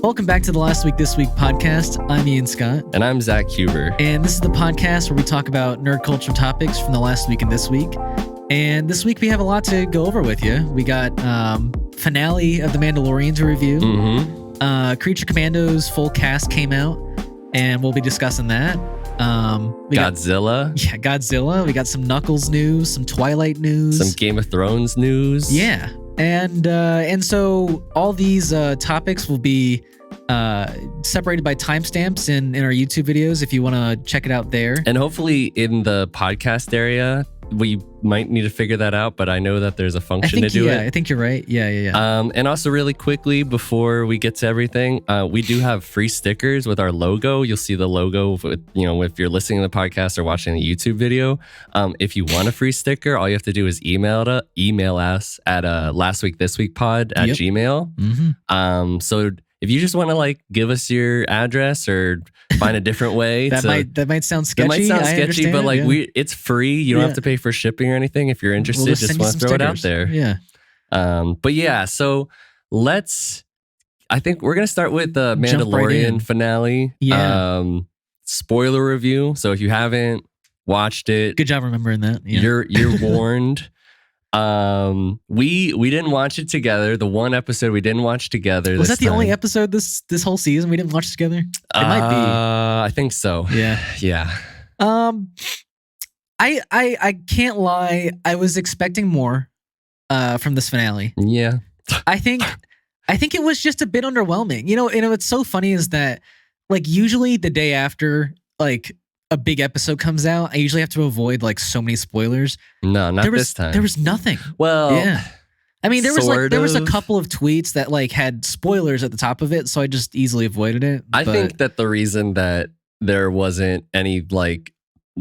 Welcome back to the Last Week This Week podcast. I'm Ian Scott. And I'm Zack Huber. And this is the podcast where we talk about nerd culture topics from the last week and this week. And this week we have a lot to go over with you. We got finale of The Mandalorian to review. Creature Commandos full cast came out, and we'll be discussing that. Godzilla. Godzilla. We got some Knuckles news, some Twilight news. Some Game of Thrones news. Yeah. And so all these topics will be separated by timestamps in our YouTube videos if you want to check it out there. And hopefully in the podcast area, we might need to figure that out, but I know that there's a function to do it. I think you're right. Yeah. And also really quickly, before we get to everything, we do have free stickers with our logo. You'll see the logo, if you're listening to the podcast or watching the YouTube video. If you want a free sticker, all you have to do is email us at lastweekthisweekpod@gmail. Mm-hmm. So if you just want to give us your address or find a different way, that might sound sketchy. That might sound sketchy, but it's free. You don't have to pay for shipping or anything. If you're interested, we'll just want to throw it out there. Yeah. But yeah, so I think we're gonna start with the Mandalorian finale. Yeah. Spoiler review. So if you haven't watched it, good job remembering that. Yeah. You're warned. We didn't watch it together. The one episode we didn't watch together. Was that the only episode this whole season we didn't watch together? It might be. I think so. Yeah. Yeah. I can't lie. I was expecting more from this finale. Yeah. I think it was just a bit underwhelming. You know, what's so funny is that usually the day after a big episode comes out, I usually have to avoid so many spoilers. No, not this time. There was nothing. Well, yeah. I mean, there was a of. couple of tweets that had spoilers at the top of it, so I just easily avoided it. I think that the reason that there wasn't any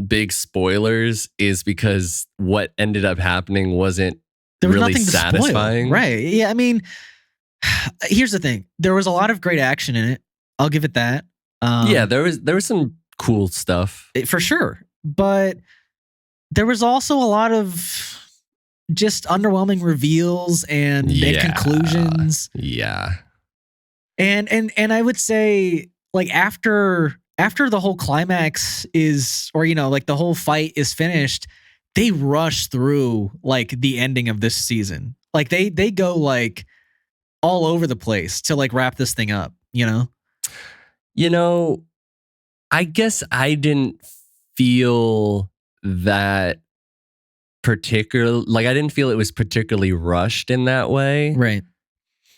big spoilers is because what ended up happening wasn't really satisfying. Right. Yeah, I mean, here's the thing. There was a lot of great action in it. I'll give it that. Yeah, there was some cool stuff. For sure. But there was also a lot of just underwhelming reveals and conclusions. Yeah. And I would say after the whole climax is, or the whole fight is finished, they rush through the ending of this season. They go all over the place to wrap this thing up, I guess I didn't feel that particular, I didn't feel it was particularly rushed in that way. Right.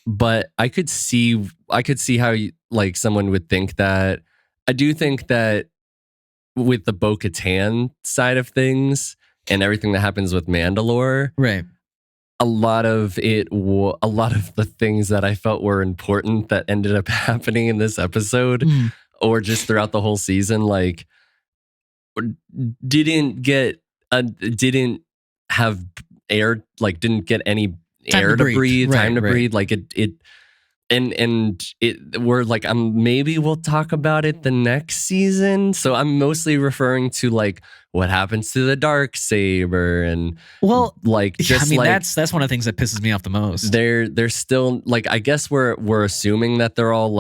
But I could see how someone would think that. I do think that with the Bo-Katan side of things and everything that happens with Mandalore, right, a lot of the things that I felt were important that ended up happening in this episode or just throughout the whole season, didn't get any air to breathe, time to breathe. We're maybe we'll talk about it the next season. So I'm mostly referring to what happens to the Darksaber and that's one of the things that pisses me off the most. They're still I guess we're assuming that they're all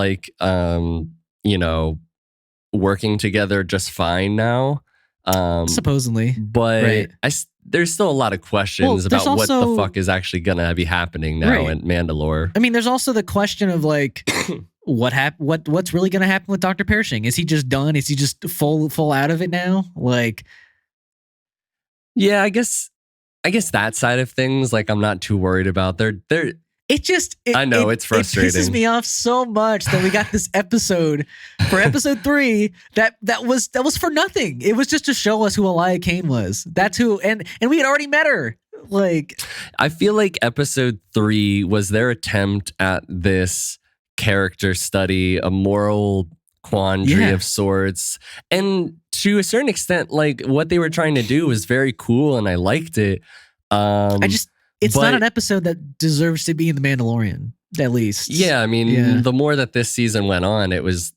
working together just fine now. Supposedly, but right. There's still a lot of questions about what the fuck is actually gonna be happening now in Mandalore. I mean, there's also the question of what's really gonna happen with Dr. Pershing? Is he just done? Is he just full out of it now? Yeah, I guess that side of things, I'm not too worried about. I know it's frustrating. It pisses me off so much that we got this episode for episode 3 that was for nothing. It was just to show us who Elia Kane was. That's who, and we had already met her. I feel like episode 3 was their attempt at this character study, a moral quandary of sorts, and to a certain extent, what they were trying to do was very cool, and I liked it. It's not an episode that deserves to be in The Mandalorian, at least. Yeah, I mean, the more that this season went on, it was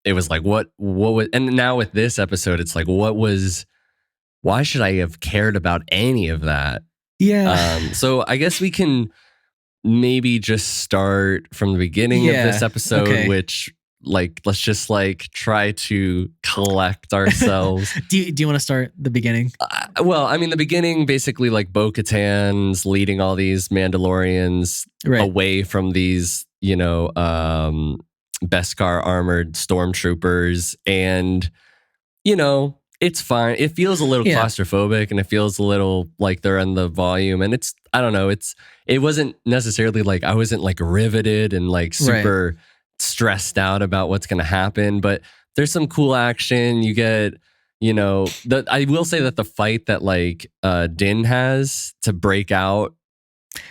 what was, and now with this episode, it's why should I have cared about any of that? Yeah. So I guess we can maybe just start from the beginning of this episode, which like let's just like try to collect ourselves. Do you want to start the beginning? Well, I mean, the beginning basically like Bo-Katan's leading all these Mandalorians away from these, Beskar armored stormtroopers, and it's fine. It feels a little claustrophobic, and it feels a little like they're in the volume, and I don't know. It wasn't necessarily like I wasn't like riveted and like super stressed out about what's going to happen, but there's some cool action. You get, I will say that the fight that like Din has to break out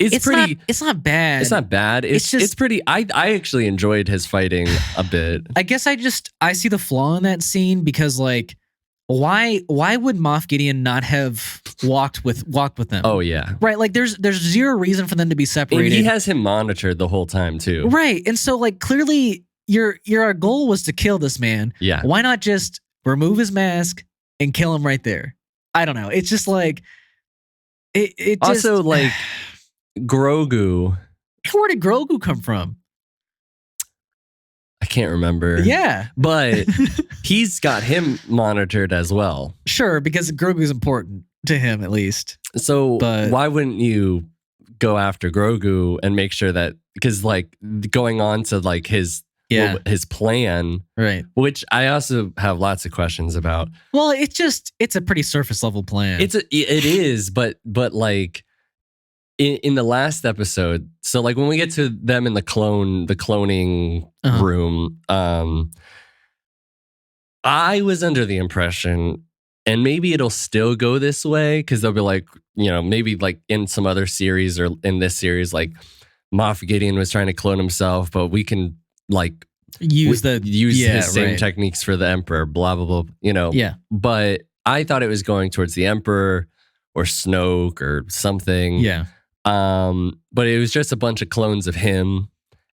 it's pretty. It's not bad. It's not bad. It's pretty. I actually enjoyed his fighting a bit. I guess I see the flaw in that scene because like, why would Moff Gideon not have walked with them? Oh yeah, right. Like there's zero reason for them to be separated. And he has him monitored the whole time too. Right, and so like clearly your goal was to kill this man. Yeah. Why not just remove his mask and kill him right there? I don't know. It's just like it. Also like. Grogu. Where did Grogu come from? I can't remember. Yeah. But he's got him monitored as well. Sure, because Grogu is important to him at least. So why wouldn't you go after Grogu and make sure that, because like going on to like his plan, right? Which I also have lots of questions about. Well, it's a pretty surface level plan. It is, but like in the last episode, so like when we get to them in the cloning room, I was under the impression, and maybe it'll still go this way because they'll be like, maybe like in some other series or in this series, like Moff Gideon was trying to clone himself, but we can like use his same techniques for the Emperor, blah blah blah, Yeah. But I thought it was going towards the Emperor or Snoke or something. Yeah. But it was just a bunch of clones of him,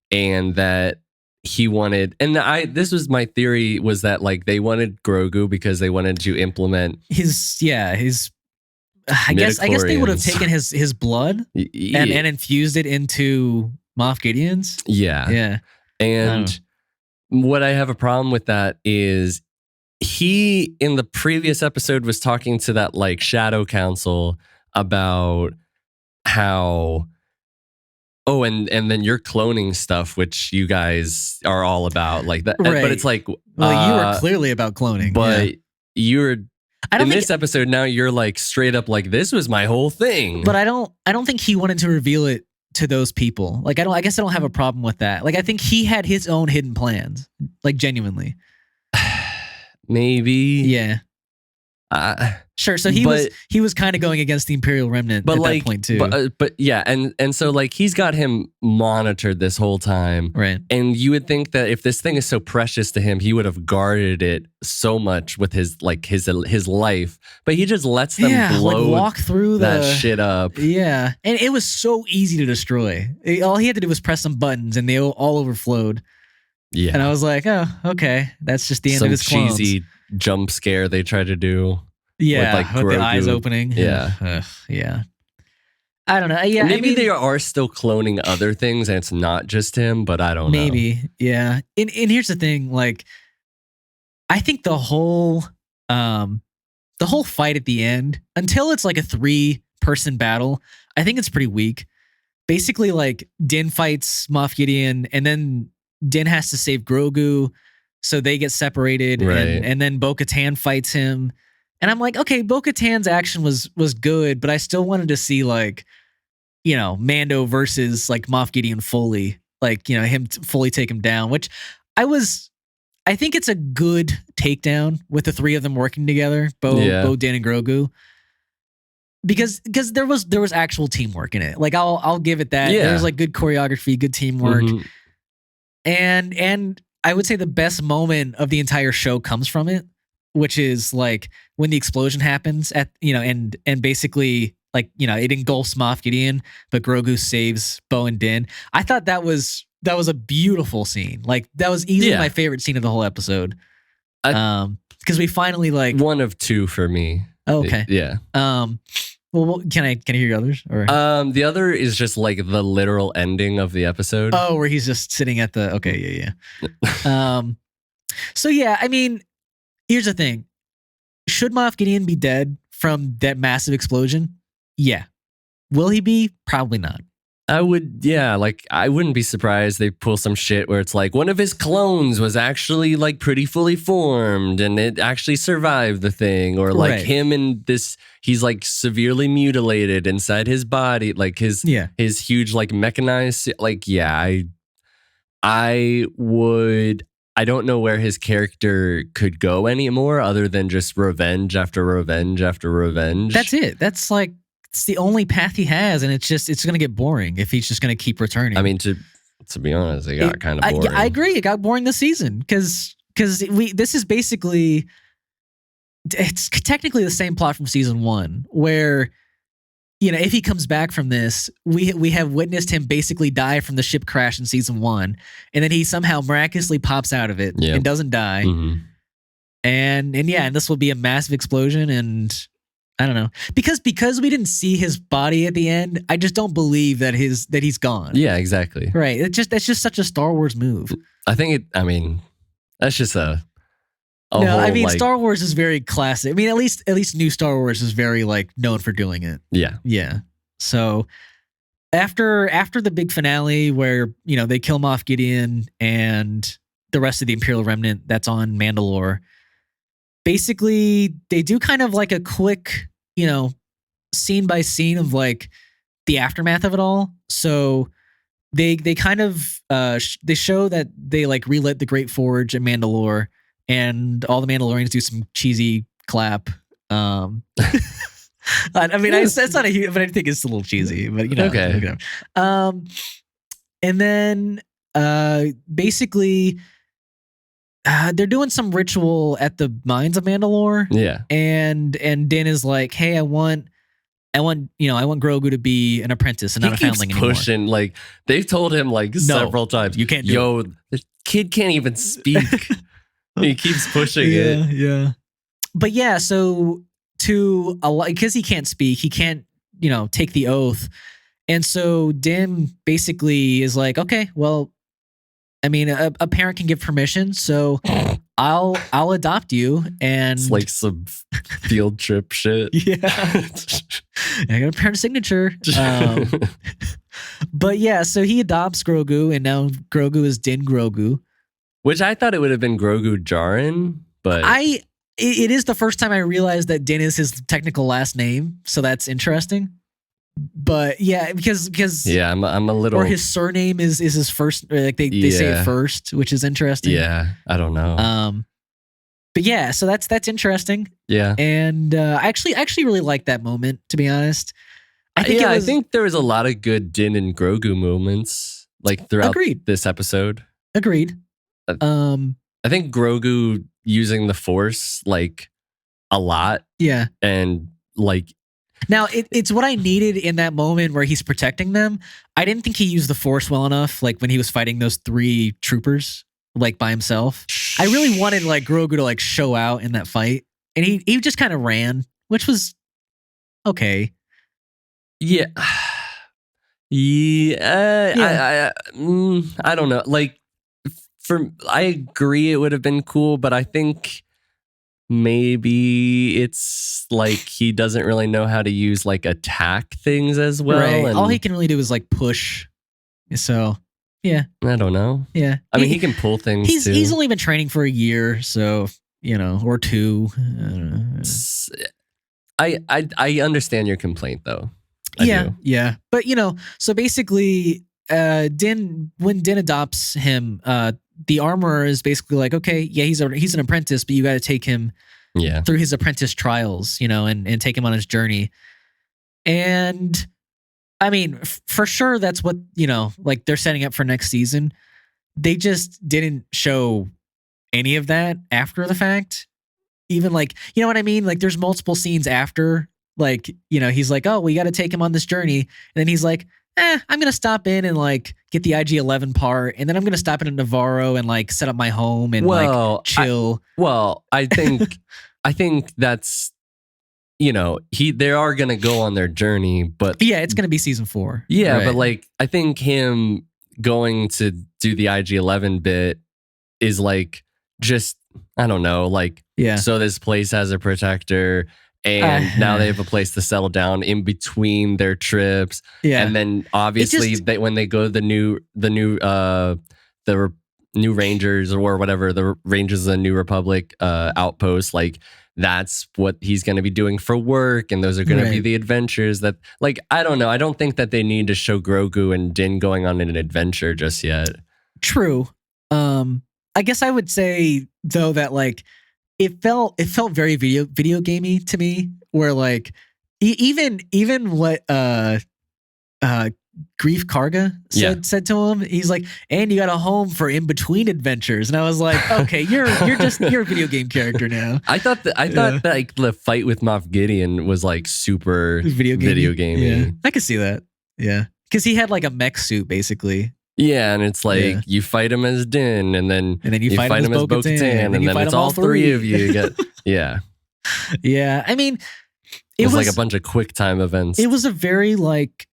and that he wanted, and this was my theory, was that like they wanted Grogu because they wanted to implement his I guess they would have taken his blood and infused it into Moff Gideon's. Yeah. And what I have a problem with that is he in the previous episode was talking to that like Shadow Council about how and then you're cloning stuff, which you guys are all about like that. Right. But it's like, well, you were clearly about cloning, but you're in this episode now. You're like straight up like, this was my whole thing. But I don't think he wanted to reveal it to those people. Like I guess I don't have a problem with that. Like I think he had his own hidden plans. Like genuinely, maybe. Yeah. Sure. So he was kind of going against the Imperial Remnant at that point too. But yeah, and so like he's got him monitored this whole time, right? And you would think that if this thing is so precious to him, he would have guarded it so much with his life. But he just lets them blow walk through that shit up. Yeah, and it was so easy to destroy. All he had to do was press some buttons, and they all overflowed. Yeah, and I was like, oh, okay, that's just the end of his clones. Cheesy jump scare they try to do. Yeah, with the eyes opening. Yeah. Yeah. I don't know. Yeah, maybe they are still cloning other things and it's not just him, but I don't know. Maybe. Yeah. And here's the thing, like I think the whole fight at the end, until it's like a 3-person battle, I think it's pretty weak. Basically, like Din fights Moff Gideon, and then Din has to save Grogu, so they get separated, right. and then Bo-Katan fights him. And I'm like, okay, Bo-Katan's action was good, but I still wanted to see like, Mando versus like Moff Gideon fully, like, him fully take him down, which I think it's a good takedown with the 3 of them working together, Bo, Din, and Grogu. Because there was actual teamwork in it. Like I'll give it that. Yeah. There was like good choreography, good teamwork. Mm-hmm. And I would say the best moment of the entire show comes from it, which is like when the explosion happens at, and basically like, it engulfs Moff Gideon, but Grogu saves Bo and Din. I thought that was a beautiful scene. Like that was easily my favorite scene of the whole episode. Because we finally like one of 2 for me. Oh, okay. Yeah. Well, can I hear your others? Or The other is just like the literal ending of the episode. oh, where he's just sitting at the yeah. So yeah, I mean, here's the thing: should Moff Gideon be dead from that massive explosion? Yeah. Will he be? Probably not. I wouldn't be surprised they pull some shit where it's like one of his clones was actually like pretty fully formed and it actually survived the thing, or like him and this, he's like severely mutilated inside his body, like his huge like mechanized, like I don't know where his character could go anymore other than just revenge after revenge after revenge. That's it. That's like, it's the only path he has, and it's going to get boring if he's just going to keep returning. I mean, to be honest, it got kind of boring. I agree. It got boring this season because this is basically, it's technically the same plot from season 1, where, you know, if he comes back from this, we have witnessed him basically die from the ship crash in season 1, and then he somehow miraculously pops out of it and doesn't die. Mm-hmm. And this will be a massive explosion, and I don't know, because we didn't see his body at the end. I just don't believe that he's gone. Yeah, exactly. Right. That's just such a Star Wars move. I think that's just a no, whole, I mean, like, Star Wars is very classic. I mean, at least new Star Wars is very like known for doing it. Yeah. Yeah. So after the big finale where, you know, they kill Moff Gideon and the rest of the Imperial Remnant that's on Mandalore, basically they do kind of like a quick, you know, scene by scene of like the aftermath of it all. So they kind of they show that they like relit the Great Forge at Mandalore, and all the Mandalorians do some cheesy clap. I mean, that's not a huge, but I think it's a little cheesy, but you know. Okay. And then basically they're doing some ritual at the mines of Mandalore. Yeah. And Din is like, hey, I want Grogu to be an apprentice and not a foundling anymore. He keeps pushing, like they've told him like several times, you can't do the kid can't even speak. He keeps pushing it. Yeah. But yeah, so because he can't speak, he can't, you know, take the oath. And so Din basically is like, okay, well, I mean, a parent can give permission, so I'll adopt you. And it's like some field trip shit. Yeah. I got a parent signature. But yeah, so he adopts Grogu, and now Grogu is Din Grogu. Which I thought it would have been Grogu Jaren, but it is the first time I realized that Din is his technical last name, so that's interesting. But yeah, because yeah, I'm a little, or his surname is his first, like they say it first, which is interesting. Yeah, I don't know. But yeah, so that's interesting. Yeah, and I actually really liked that moment, to be honest. I think there was a lot of good Din and Grogu moments like throughout this episode. Agreed. I think Grogu using the Force like a lot. Yeah, and like. Now, it's what I needed in that moment where he's protecting them. I didn't think he used the Force well enough, like when he was fighting those 3 troopers, like by himself. I really wanted like Grogu to like show out in that fight, and he just kind of ran, which was okay. Yeah, yeah. I don't know. Like, I agree it would have been cool, but I think maybe it's like he doesn't really know how to use like attack things as well. Right. All he can really do is like push. So yeah, I don't know. Yeah, I mean he can pull things. He's only been training for a year, so you know, or 2. I understand your complaint though. I do. Yeah. But you know, so basically, when Din adopts him, the armorer is basically like, okay, yeah, he's an apprentice, but you got to take him through his apprentice trials, you know, and take him on his journey. And I mean, for sure, that's what, you know, like they're setting up for next season. They just didn't show any of that after the fact. Even like, you know what I mean? Like there's multiple scenes after, like, you know, he's like, oh, we got to take him on this journey. And then he's like, I'm going to stop in and like get the IG-11 part. And then I'm going to stop in at Navarro and like set up my home and like chill. I think that's, they are gonna go on their journey, but yeah, it's gonna be season 4. Yeah, right. but like I think him going to do the IG-11 bit is like just I don't know, like so this place has a protector. And now they have a place to settle down in between their trips. Yeah. And then obviously when they go to the new Rangers or whatever, the Rangers of the New Republic outpost, like that's what he's going to be doing for work. And those are going to be the adventures that, like, I don't know. I don't think that they need to show Grogu and Din going on an adventure just yet. True. I guess I would say though that like, it felt very video gamey to me, where like even what Grief Karga said to him, he's like, and you got a home for in between adventures, and I was like, okay, you're a video game character now. I thought that like the fight with Moff Gideon was like super video gamey. Yeah. I could see that. Yeah, because he had like a mech suit basically. Yeah, and it's like you fight him as Din, and then you fight him as Bo-Katan, and then it's all three of you. Yeah. I mean, it was like a bunch of quick time events. It was a very like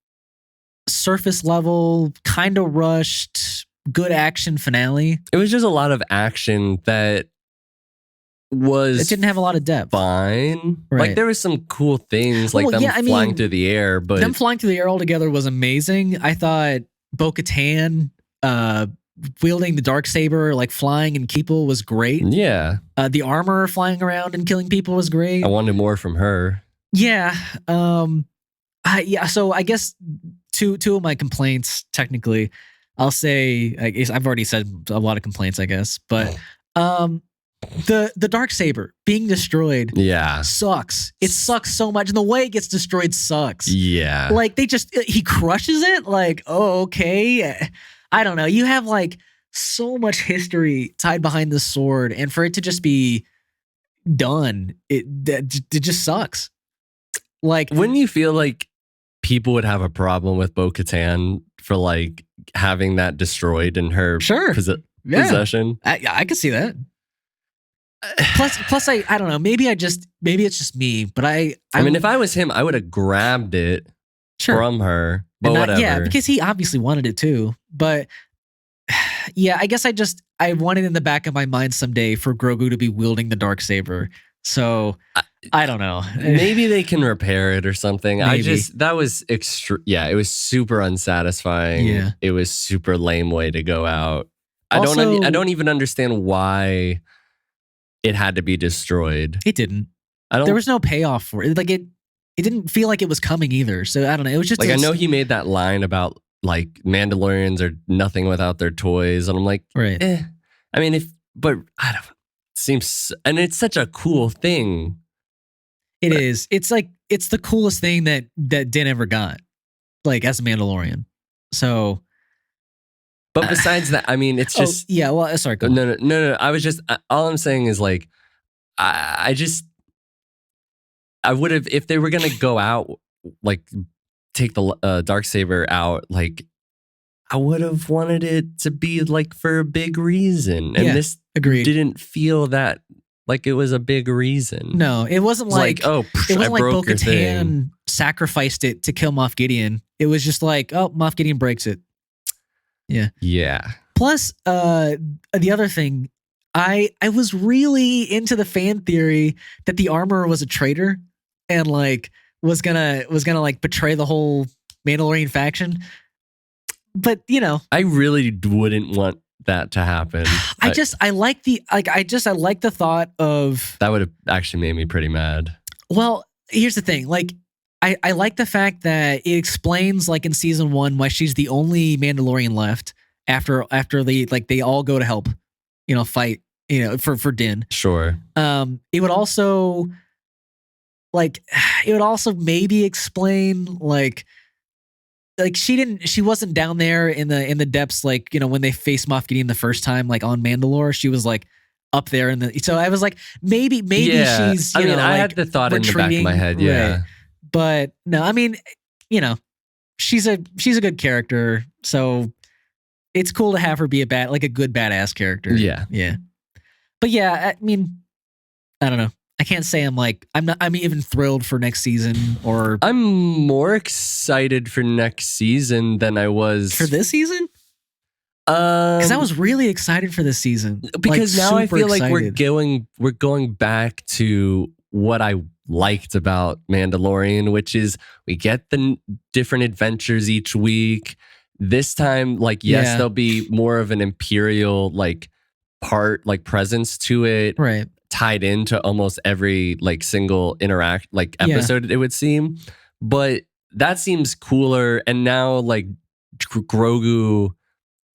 surface level, kind of rushed, good action finale. It was just a lot of action that it didn't have a lot of depth. Fine. Right. Like there was some cool things, like flying through the air, but them flying through the air all together was amazing. I thought Bo-Katan wielding the Darksaber, like flying in people, was great. Yeah. The armor flying around and killing people was great. I wanted more from her. Yeah. So I guess two of my complaints, technically, I'll say, I've already said a lot of complaints, I guess, but the Darksaber being destroyed sucks. It sucks so much, and the way it gets destroyed sucks. Yeah. Like he crushes it, like, oh, okay. I don't know. You have like so much history tied behind the sword, and for it to just be done, it just sucks. Like, wouldn't you feel like people would have a problem with Bo-Katan for like having that destroyed in her possession? I could see that. Plus, I don't know. Maybe it's just me, but I mean, if I was him, I would have grabbed it from her. But whatever. Yeah, because he obviously wanted it too. But yeah, I guess I wanted in the back of my mind someday for Grogu to be wielding the Darksaber. So I don't know. Maybe they can repair it or something. Maybe. That was it was super unsatisfying. Yeah. It was super lame way to go out. Also, I don't even understand why it had to be destroyed. It didn't. There was no payoff for it. Like it didn't feel like it was coming either. So I don't know. It was just like, I know he made that line about like Mandalorians are nothing without their toys, and I'm like, right. I mean, but I don't. Seems, and it's such a cool thing. It is. It's like it's the coolest thing that Din ever got, like as a Mandalorian. So, but besides that, I mean, it's just Well, sorry. Go on. No. I was just all I'm saying is like, I would have, if they were gonna go out, like take the Darksaber out, like I would have wanted it to be like for a big reason, and this didn't feel that like it was a big reason. No, it wasn't like it wasn't like Bo-Katan sacrificed it to kill Moff Gideon. It was just like, oh, Moff Gideon breaks it. Yeah. Plus, the other thing, I was really into the fan theory that the armorer was a traitor and like was gonna like betray the whole Mandalorian faction. But I really wouldn't want that to happen. I like the thought of that would have actually made me pretty mad. Well, here's the thing. Like, I like the fact that it explains, like in season 1, why she's the only Mandalorian left after they all go to help, fight, for Din. Sure. It would also maybe explain like she wasn't down there in the depths, like, when they faced Moff Gideon the first time, like on Mandalore. She was like up there so I was like, maybe she's, I mean, I had the thought in the back of my head. Yeah. Right. But no, I mean, she's a good character. So it's cool to have her be a good badass character. Yeah. Yeah. But yeah, I mean, I don't know. I can't say I'm even thrilled for next season or I'm more excited for next season than I was for this season. Because I was really excited for this season. Because now I feel like excited. we're going back to what I liked about Mandalorian, which is we get the different adventures each week. This time, like, yes, there'll be more of an Imperial presence to it, right? Tied into almost every single episode, it would seem. But that seems cooler. And now Grogu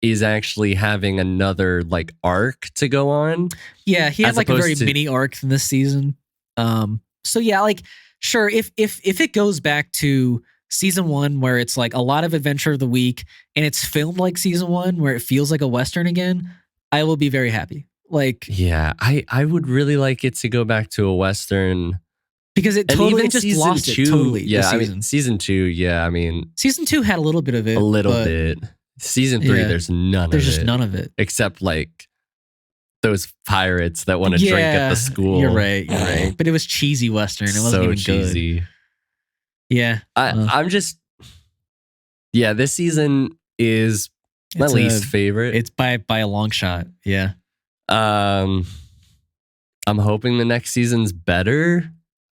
is actually having another arc to go on. Yeah, he had a very mini arc in this season. So yeah, sure, if it goes back to season 1 where it's a lot of adventure of the week and it's filmed like season 1 where it feels like a Western again, I will be very happy. Yeah, I would really like it to go back to a Western. Because it just lost it totally. Yeah, I mean, season 2, yeah, I mean. Season 2 had a little bit of it. A little bit. Season 3, there's none of it. There's just none of it. Except those pirates that want to drink at the school. You're right. But it was cheesy Western. It wasn't even cheesy. Good. Yeah. I'm just... Yeah, this season is my least favorite. It's by a long shot. Yeah. I'm hoping the next season's better.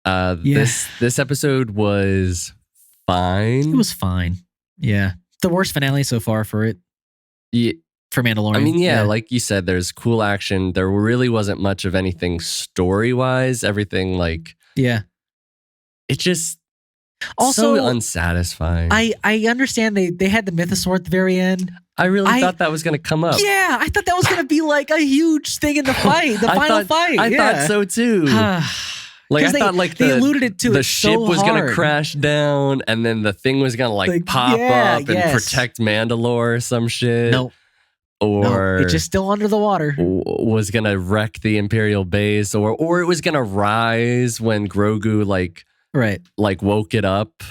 This episode was fine. It was fine. Yeah. The worst finale so far for it. Yeah. For Mandalorian. I mean, like you said, there's cool action. There really wasn't much of anything story-wise. Everything it just also so unsatisfying. I understand they had the mythosaur at the very end. I really thought that was going to come up. Yeah, I thought that was going to be a huge thing in the fight, the final fight. I thought so too. I thought they alluded it to the ship was going to crash down, and then the thing was going to pop up and protect Mandalore or some shit. Nope. Or it's just still under the water. Was going to wreck the Imperial base, or it was going to rise when Grogu woke it up,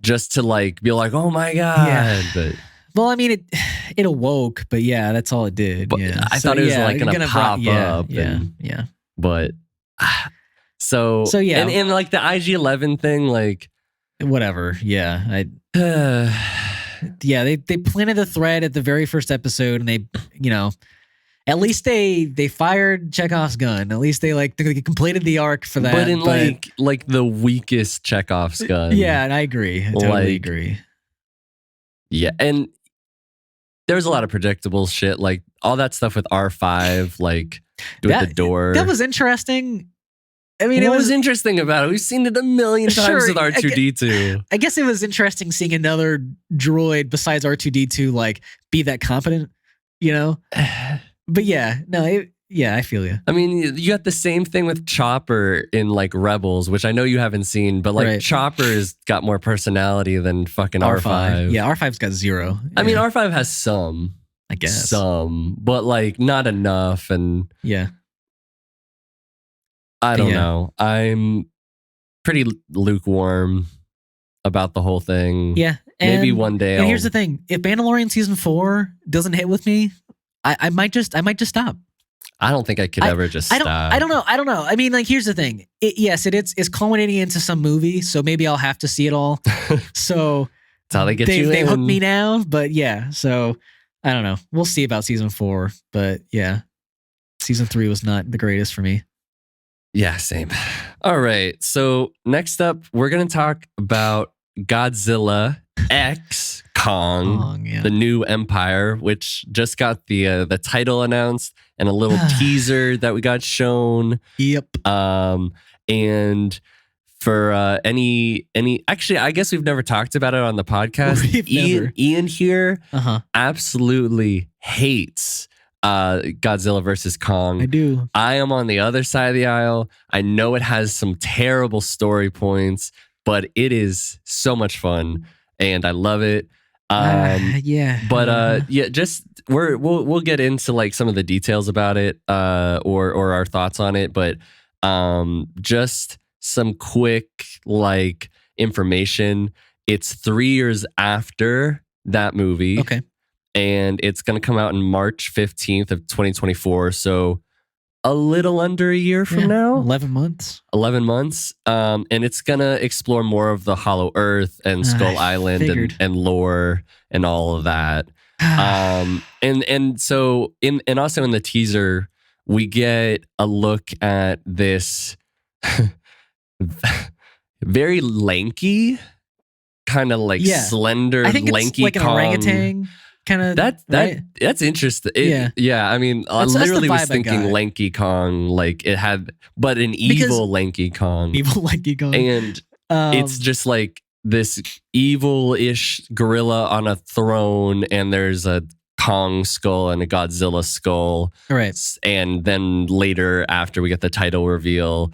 just to be oh my god. Yeah. But, well, I mean it awoke, but yeah, that's all it did. But yeah, I thought it was going to pop up. Yeah. But. So yeah, and the IG-11 thing, whatever. Yeah, they planted the thread at the very first episode, and they, at least they fired Chekhov's gun. At least they completed the arc for that. But in the weakest Chekhov's gun. Yeah, and I agree. I totally agree. Yeah, and there's a lot of predictable shit, all that stuff with R5, with the door. That was interesting. I mean, what was interesting about it? We've seen it a million times with R2-D2. I guess it was interesting seeing another droid besides R2-D2 be that competent, But yeah, no, I feel you. I mean, you got the same thing with Chopper in Rebels, which I know you haven't seen, but Chopper's got more personality than fucking R5. Yeah, R5's got 0. I mean, R5 has some, I guess, but not enough, and yeah. I don't know. I'm pretty lukewarm about the whole thing. Yeah. Maybe one day. And here's the thing. If Mandalorian season 4 doesn't hit with me, I might just stop. I don't think I could ever just stop. I don't know. I mean, it's culminating into some movie, so maybe I'll have to see it all. So that's how they get you in. They hooked me now, but yeah. So I don't know. We'll see about season 4, but yeah. Season 3 was not the greatest for me. Yeah, same. All right. So next up, we're going to talk about Godzilla X Kong, the new Empire, which just got the title announced and a little teaser that we got shown. Yep. And for actually, I guess we've never talked about it on the podcast. Ian here absolutely hates Godzilla versus Kong. I do. I am on the other side of the aisle. I know it has some terrible story points, but it is so much fun and I love it. Just we'll get into some of the details about it or our thoughts on it, but just some quick information. It's 3 years after that movie. Okay. And it's going to come out in March 15th of 2024. So a little under a year from now. 11 months. 11 months. And it's going to explore more of the Hollow Earth and Skull Island and lore and all of that. And so and also in the teaser, we get a look at this very lanky, kind of like slender, I think lanky it's like Kong. An orangutan. Kind of that's interesting. Yeah. I mean, I literally was thinking lanky Kong, like it had, but an evil lanky Kong. Evil lanky Kong. And it's just like this evil-ish gorilla on a throne, and there's a Kong skull and a Godzilla skull. Right. And then later, after we get the title reveal,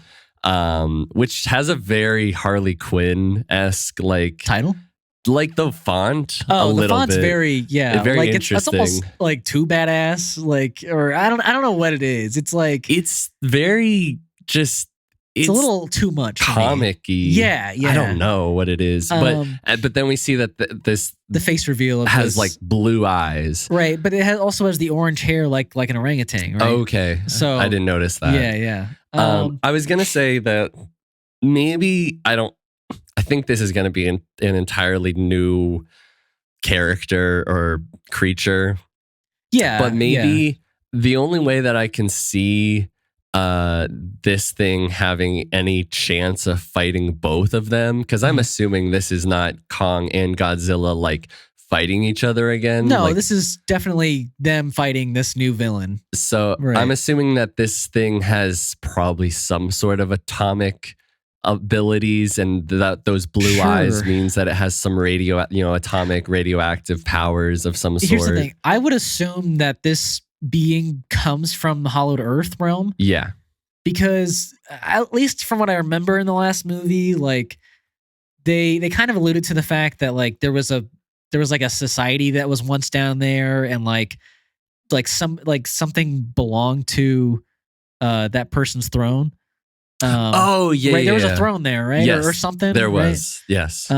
which has a very Harley Quinn-esque like title. Like the font a little bit. The font's very very like interesting. It's almost like too badass, like, or I don't know what it is. It's like it's very just it's a little too much comic-y. Yeah. I don't know what it is, but then we see that the face reveal has like blue eyes, right? But it also has the orange hair, like an orangutan, right? Okay, so I didn't notice that. Yeah. I was gonna say that maybe I think this is going to be an entirely new character or creature. Yeah. But maybe the only way that I can see this thing having any chance of fighting both of them, because I'm assuming this is not Kong and Godzilla like fighting each other again. No, this is definitely them fighting this new villain. So I'm assuming that this thing has probably some sort of atomic abilities, and that those blue eyes means that it has some atomic radioactive powers of some sort. Here's the thing. I would assume that this being comes from the Hollowed Earth realm. Yeah. Because at least from what I remember in the last movie, like they kind of alluded to the fact that like there was like a society that was once down there, and like something belonged to that person's throne. Right, there was a throne there, right? Yes, or something. There was, right? Yes.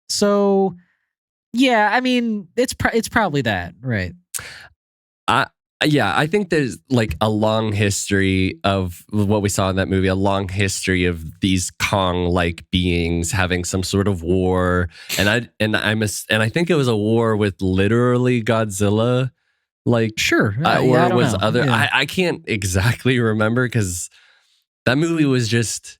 So yeah, I mean, it's probably that, right? I think there's like a long history of what we saw in that movie, a long history of these Kong-like beings having some sort of war, and I think it was a war with literally Godzilla, like or it was other. Yeah. I can't exactly remember because that movie was just.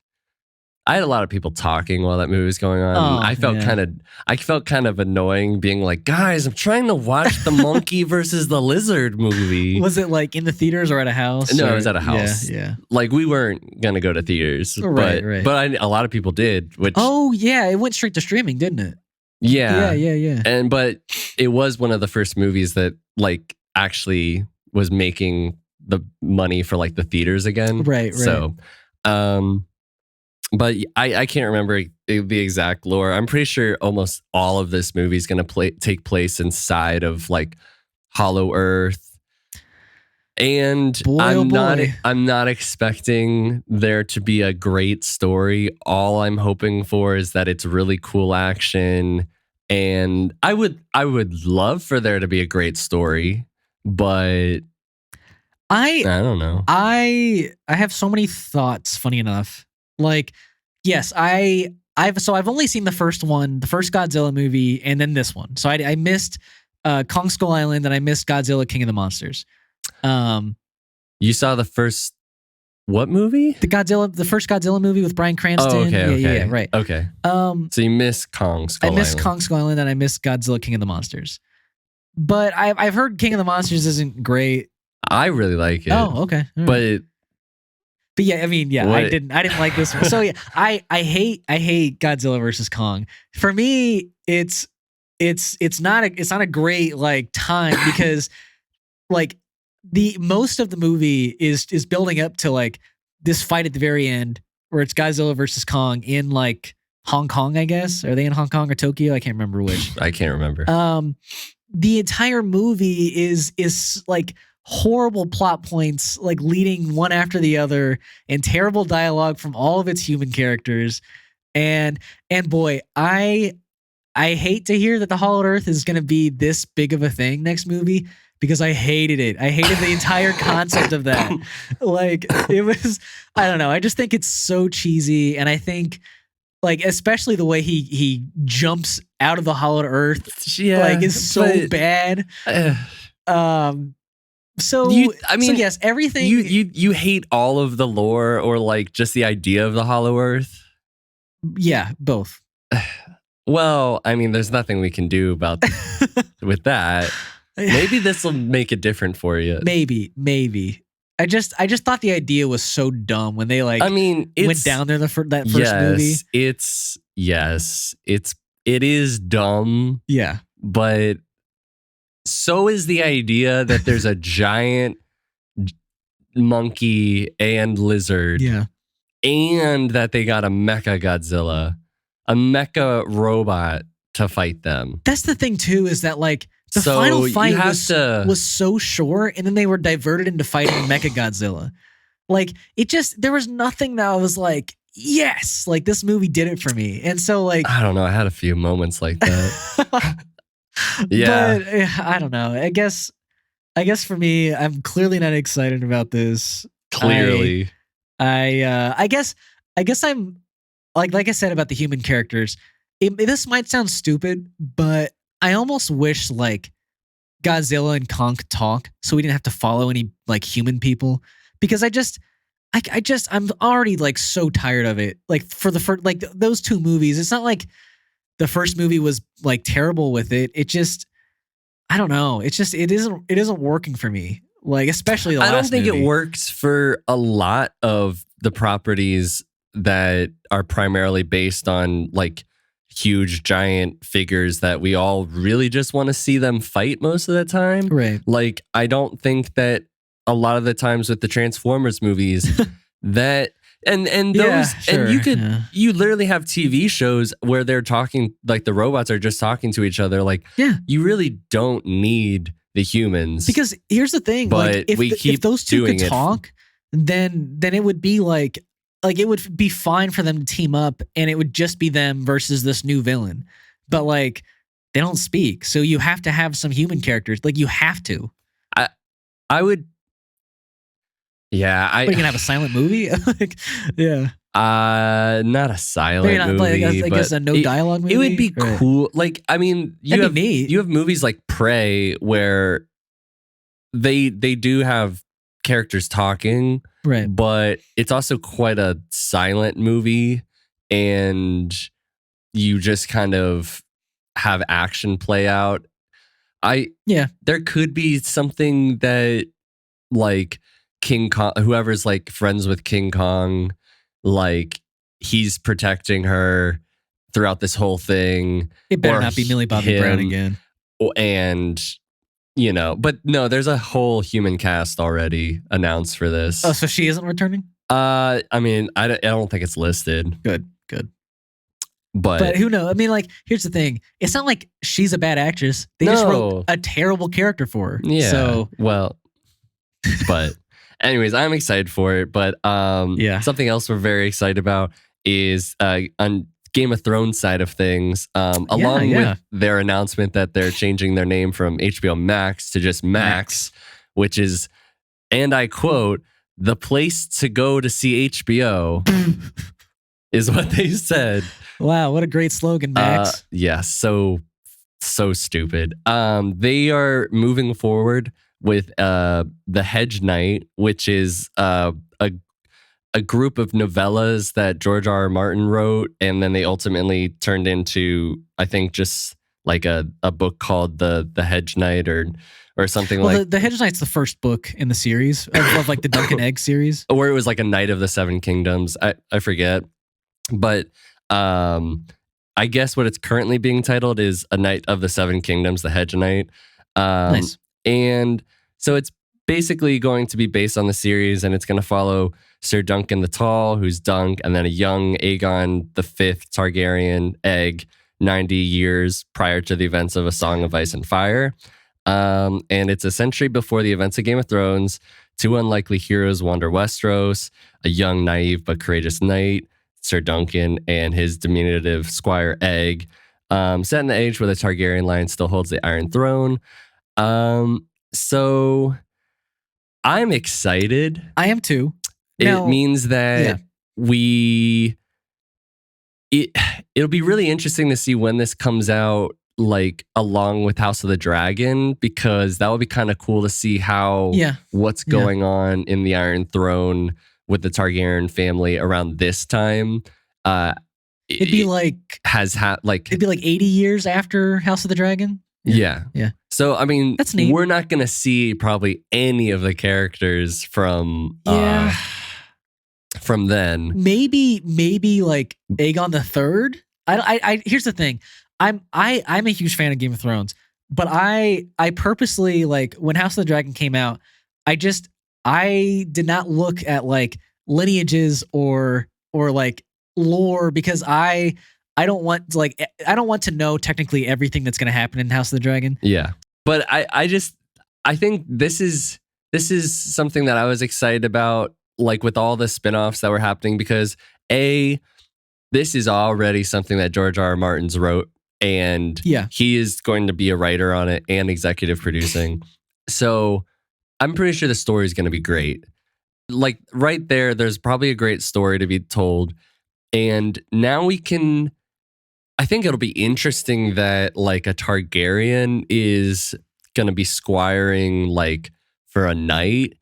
I had a lot of people talking while that movie was going on. I felt kind of annoying being like, guys, I'm trying to watch the monkey versus the lizard movie. Was it like in the theaters or at a house? No, it was at a house. Yeah. Like we weren't going to go to theaters, right. But a lot of people did, which. Oh yeah. It went straight to streaming, didn't it? Yeah. Yeah. But it was one of the first movies that like actually was making the money for like the theaters again. Right. So, but I can't remember the exact lore. I'm pretty sure almost all of this movie is going to take place inside of like Hollow Earth, and I'm not expecting there to be a great story. All I'm hoping for is that it's really cool action, and I would love for there to be a great story, but I don't know. I have so many thoughts. Funny enough. Like, yes, I've only seen the first one, the first Godzilla movie, and then this one. So I missed Kong Skull Island, and I missed Godzilla King of the Monsters. You saw the first what movie? The first Godzilla movie with Bryan Cranston. Oh, okay. Yeah, right. Okay. So you missed Kong Skull Island. I missed Kong Skull Island, and I missed Godzilla King of the Monsters. But I've heard King of the Monsters isn't great. I really like it. Oh, okay. Right. But yeah, I mean, yeah, I didn't like this one. So yeah, I hate Godzilla versus Kong. For me, it's not a great like time because like the most of the movie is building up to like this fight at the very end where it's Godzilla versus Kong in like Hong Kong, I guess. Are they in Hong Kong or Tokyo? I can't remember which. I can't remember. The entire movie is like horrible plot points, like leading one after the other, and terrible dialogue from all of its human characters. And boy, I hate to hear that the Hollowed Earth is going to be this big of a thing next movie, because I hated it. I hated the entire concept of that. Like, it was, I don't know. I just think it's so cheesy. And I think, like, especially the way he jumps out of the hollowed earth, like, is so bad. So yes, everything. You hate all of the lore or like just the idea of the Hollow Earth? Yeah, both. Well, I mean, there's nothing we can do about with that. Maybe this will make it different for you. Maybe. I just thought the idea was so dumb when they like. I mean, went down there that first movie. It is dumb. Yeah, but so is the idea that there's a giant monkey and lizard. Yeah, and that they got a mecha Godzilla, a mecha robot to fight them. That's the thing too, is that like the final fight was so short, and then they were diverted into fighting Mecha Godzilla. Like, it just, there was nothing that I was like, yes, like this movie did it for me. And so like, I don't know, I had a few moments like that. Yeah, but I don't know. I guess for me, I'm clearly not excited about this. Clearly, I guess I'm like I said about the human characters. This might sound stupid, but I almost wish like Godzilla and Kong could talk, so we didn't have to follow any like human people. Because I'm already like so tired of it. Like for the first, like those two movies, it's not like the first movie was like terrible with it. It just, I don't know. It's just, it isn't working for me. Like, especially the last movie. I don't think it works for a lot of the properties that are primarily based on like huge giant figures that we all really just want to see them fight most of the time. Right. Like, I don't think that a lot of the times with the Transformers movies that and those and you literally have TV shows where they're talking, like the robots are just talking to each other. Like, you really don't need the humans. Because here's the thing, but like if those two could talk, then it would be like it would be fine for them to team up, and it would just be them versus this new villain. But like, they don't speak, so you have to have some human characters. Like, you have to. I would. Yeah, Are you gonna have a silent movie? Like, yeah. Not a silent movie. I guess a no dialogue movie. It would be cool. Like, I mean, you have movies like Prey where they do have characters talking, right? But it's also quite a silent movie, and you just kind of have action play out. There could be something that like King Kong, whoever's like friends with King Kong, like he's protecting her throughout this whole thing. It better not be Millie Bobby Brown again. And you know, but no, there's a whole human cast already announced for this. Oh, so she isn't returning? I mean, I don't think it's listed. Good. But who knows? I mean, like, here's the thing. It's not like she's a bad actress. They just wrote a terrible character for her. Yeah. So, well, but anyways, I'm excited for it. But something else we're very excited about is on Game of Thrones side of things, along with their announcement that they're changing their name from HBO Max to just Max, which is, and I quote, the place to go to see HBO is what they said. Wow, what a great slogan, Max. Yeah, so stupid. They are moving forward with the Hedge Knight, which is a group of novellas that George R. R. Martin wrote, and then they ultimately turned into, I think, just like a book called the Hedge Knight or something like. The Hedge Knight's the first book in the series of like the Duncan Egg series, or it was like a Knight of the Seven Kingdoms. I forget, but I guess what it's currently being titled is A Knight of the Seven Kingdoms, the Hedge Knight. Nice. And so it's basically going to be based on the series, and it's going to follow Sir Duncan the Tall, who's Dunk, and then a young Aegon the Fifth Targaryen, Egg, 90 years prior to the events of A Song of Ice and Fire. And it's a century before the events of Game of Thrones. Two unlikely heroes wander Westeros, a young, naive, but courageous knight, Sir Duncan, and his diminutive squire Egg, set in the age where the Targaryen line still holds the Iron Throne. So I'm excited. I am too. It means that it'll be really interesting to see when this comes out, like along with House of the Dragon, because that would be kind of cool to see what's going on in the Iron Throne with the Targaryen family around this time. It'd be like 80 years after House of the Dragon. Yeah. So I mean, that's neat. We're not gonna see probably any of the characters from then. Maybe like Aegon the Third. I here's the thing. I'm a huge fan of Game of Thrones, but I purposely, like, when House of the Dragon came out, I did not look at like lineages or like lore, because I don't want to know technically everything that's going to happen in House of the Dragon. Yeah. But I think this is something that I was excited about, like with all the spinoffs that were happening, because this is already something that George R.R. Martin's wrote, and he is going to be a writer on it and executive producing. So I'm pretty sure the story is going to be great. Like right there's probably a great story to be told. And now I think it'll be interesting that like a Targaryen is going to be squiring like for a night.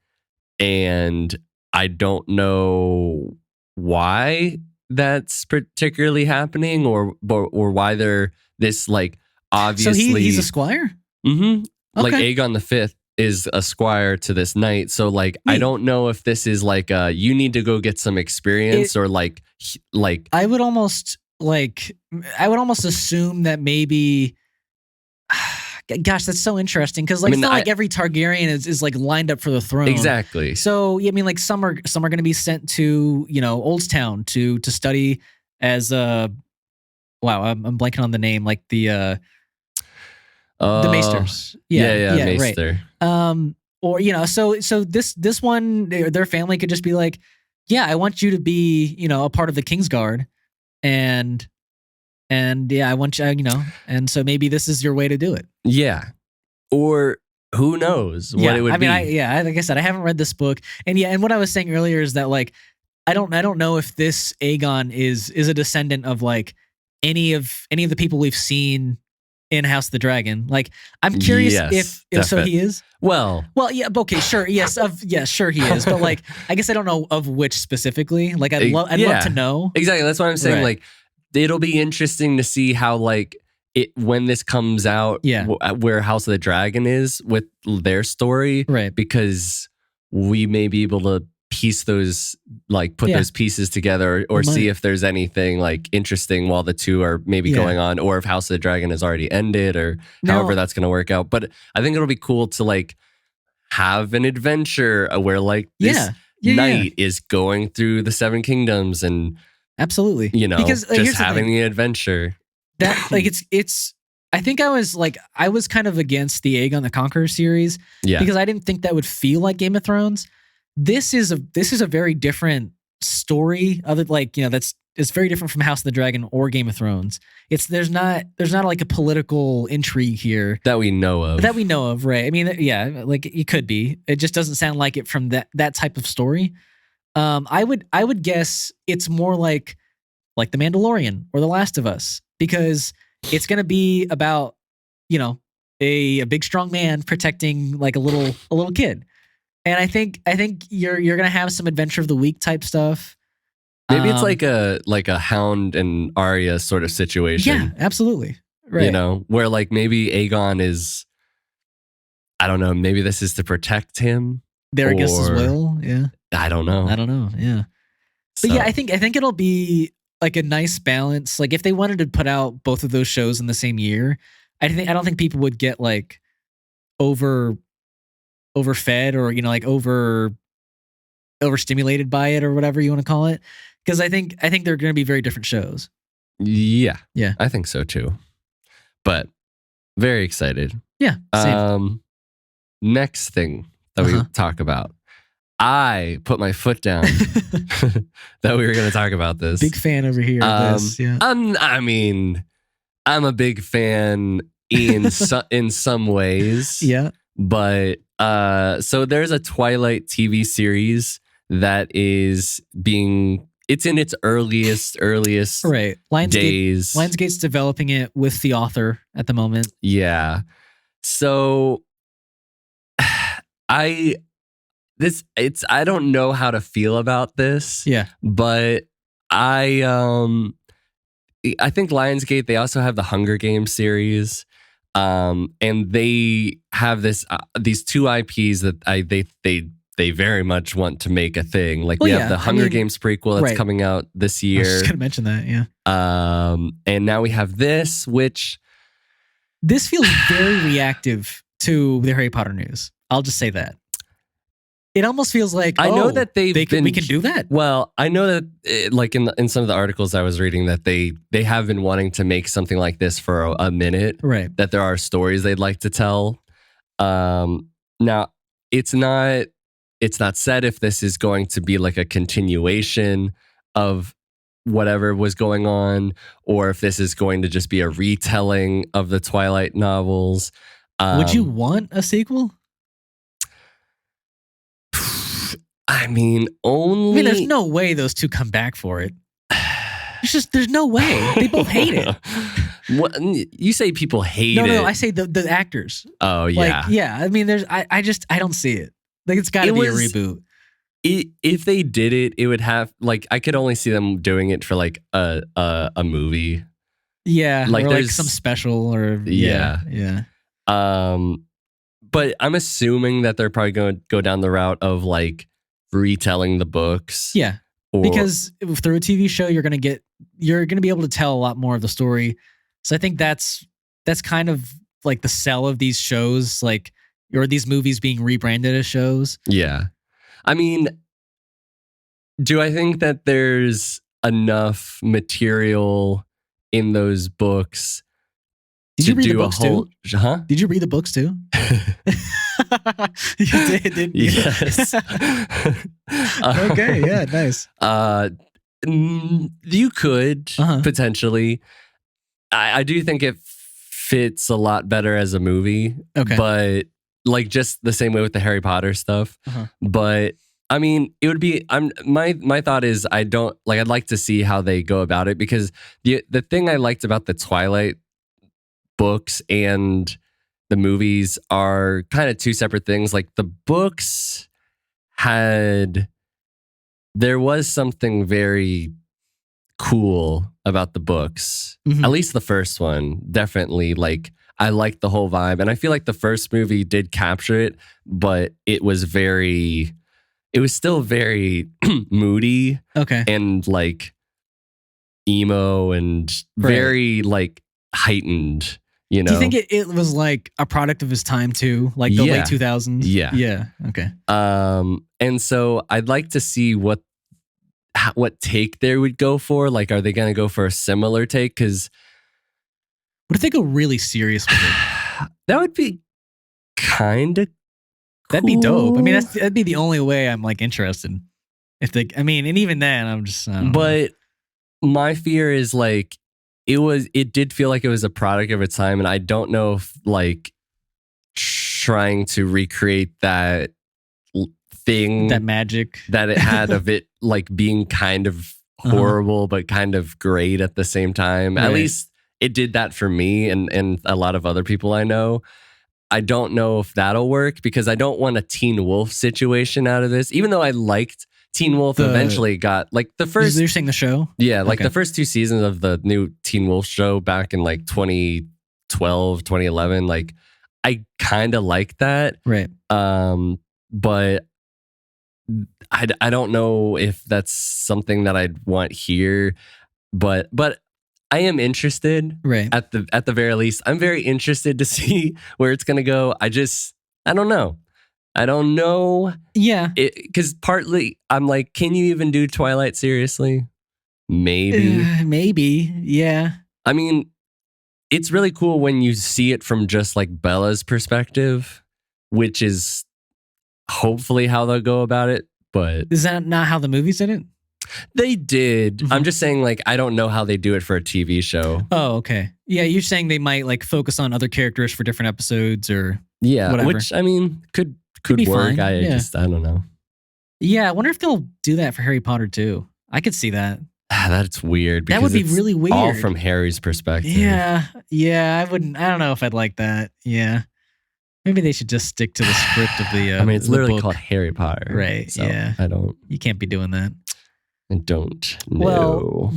And I don't know why that's particularly happening, or why they're this, like, obviously. So he's a squire? Mm-hmm. Okay. Like Aegon the Fifth is a squire to this knight. So like, I don't know if this is like you need to go get some experience, or like I would almost assume that maybe. Gosh, that's so interesting, because like, it's not like every Targaryen is like lined up for the throne. Exactly. So I mean, like some are going to be sent to Oldstown to study as I'm blanking on the name, like the Maesters. Maester. Right. Or so this one, their family could just be like, yeah, I want you to be a part of the Kingsguard, and I want you, and so maybe this is your way to do it. Yeah. Or who knows what it would be. Like I said, I haven't read this book. And what I was saying earlier is that, like, I don't know if this Aegon is a descendant of like any of the people we've seen in House of the Dragon. Like, I'm curious if so he is. Well, yeah, okay, sure. Yes, sure he is. But like, I guess I don't know of which specifically. Like, I'd love to know. Exactly. That's what I'm saying. Right. Like, it'll be interesting to see how, like, when this comes out, where House of the Dragon is with their story, right? Because we may be able to piece those, like, put those pieces together, or see if there's anything like interesting while the two are maybe going on, or if House of the Dragon has already ended, or however that's going to work out. But I think it'll be cool to like have an adventure where like this knight is going through the Seven Kingdoms, and absolutely, because just having the adventure. That, like, it's I think I was kind of against the Aegon the Conqueror series, because I didn't think that would feel like Game of Thrones. This is a very different story of it, like, it's very different from House of the Dragon or Game of Thrones. There's not like a political intrigue here that we know of. Right? I mean, like, it could be. It just doesn't sound like it from that type of story. I would guess it's more like The Mandalorian or The Last of Us, because it's going to be about, a big strong man protecting like a little kid. And I think you're going to have some Adventure of the Week type stuff. Maybe it's like a Hound and Arya sort of situation. Yeah, absolutely. Right. Where like maybe Aegon is, I don't know, maybe this is to protect him. There against his will. Yeah. I don't know. Yeah. But I think it'll be like a nice balance. Like, if they wanted to put out both of those shows in the same year, I don't think people would get like overfed, or like overstimulated by it, or whatever you want to call it. Because I think they're going to be very different shows. Yeah. Yeah. I think so too. But very excited. Yeah. Same. Next thing that we talk about. I put my foot down that we were going to talk about this. Big fan over here of this. Yeah. I'm a big fan in some ways. Yeah. But so there's a Twilight TV series that is it's in its earliest Right. days. Lionsgate's developing it with the author at the moment. Yeah. So I don't know how to feel about this. Yeah. But I think Lionsgate, they also have the Hunger Games series. And they have these two IPs that they very much want to make a thing. Like we have the Hunger Games prequel that's coming out this year. I was just gonna mention that, yeah. And now we have this, which this feels very reactive to the Harry Potter news. I'll just say that. It almost feels like I know that we can do that. Well, I know that like in some of the articles I was reading that they have been wanting to make something like this for a minute. Right. That there are stories they'd like to tell. Now it's not said if this is going to be like a continuation of whatever was going on, or if this is going to just be a retelling of the Twilight novels. Would you want a sequel? I mean, there's no way those two come back for it. There's no way. They both hate it. What, you say people hate it? No, I say the actors. Oh, yeah. Like, yeah, I mean, I don't see it. Like, it's got to be a reboot. If they did it, it would have, like, I could only see them doing it for, like, a movie. Yeah, like, or like some special or... Yeah. But I'm assuming that they're probably going to go down the route of, like, retelling the books. Yeah, because through a TV show, you're gonna be able to tell a lot more of the story. So I think that's kind of like the sell of these shows, like, or these movies being rebranded as shows. Yeah, I mean, do I think that there's enough material in those books? Did you read the books too? Huh? Did you read the books too? You did, didn't you? Yes. Okay, yeah, nice. You could potentially. I do think it fits a lot better as a movie. Okay. But like just the same way with the Harry Potter stuff. But I mean, it would be. My thought is I'd like to see how they go about it, because the thing I liked about the Twilight books and the movies are kind of two separate things. Like the books there was something very cool about the books. At least the first one, definitely. Like I liked the whole vibe, and I feel like the first movie did capture it, but it was still very moody. Okay. And like emo and very like heightened. You know? Do you think it was like a product of his time too, like the late 2000s? Yeah. Okay. And so I'd like to see what take they would go for. Like, are they going to go for a similar take? Because what if they go really serious with it? That would be kind of. That'd be dope. I mean, that'd be the only way I'm like interested. And even then, I'm just. But my fear is like. It did feel like it was a product of its time, and I don't know if like trying to recreate that thing, that magic that it had of it like being kind of horrible but kind of great at the same time. Right. At least it did that for me and a lot of other people I know. I don't know if that'll work, because I don't want a Teen Wolf situation out of this, even though I liked Teen Wolf eventually got like the first. You're saying the show? Yeah, like the first two seasons of the new Teen Wolf show back in like 2012, 2011. Like I kind of like that. Right. But I don't know if that's something that I'd want here. But I am interested. Right. At the very least, I'm very interested to see where it's gonna go. I don't know. I don't know. Yeah. Because partly I'm like, can you even do Twilight seriously? Maybe. Maybe. Yeah. I mean, it's really cool when you see it from just like Bella's perspective, which is hopefully how they'll go about it. But is that not how the movies did it? They did. I'm just saying, like, I don't know how they do it for a TV show. Oh, okay. Yeah, you're saying they might like focus on other characters for different episodes, or Yeah, whatever. which I mean could be work. fine. I don't know. Yeah, I wonder if they'll do that for Harry Potter too. I could see that. That's weird. That would be really weird. All from Harry's perspective. Yeah, I wouldn't. I don't know if I'd like that. Yeah, maybe they should just stick to the script of the. I mean, it's literally book. called Harry Potter, right? So yeah, You can't be doing that. I don't know. Well,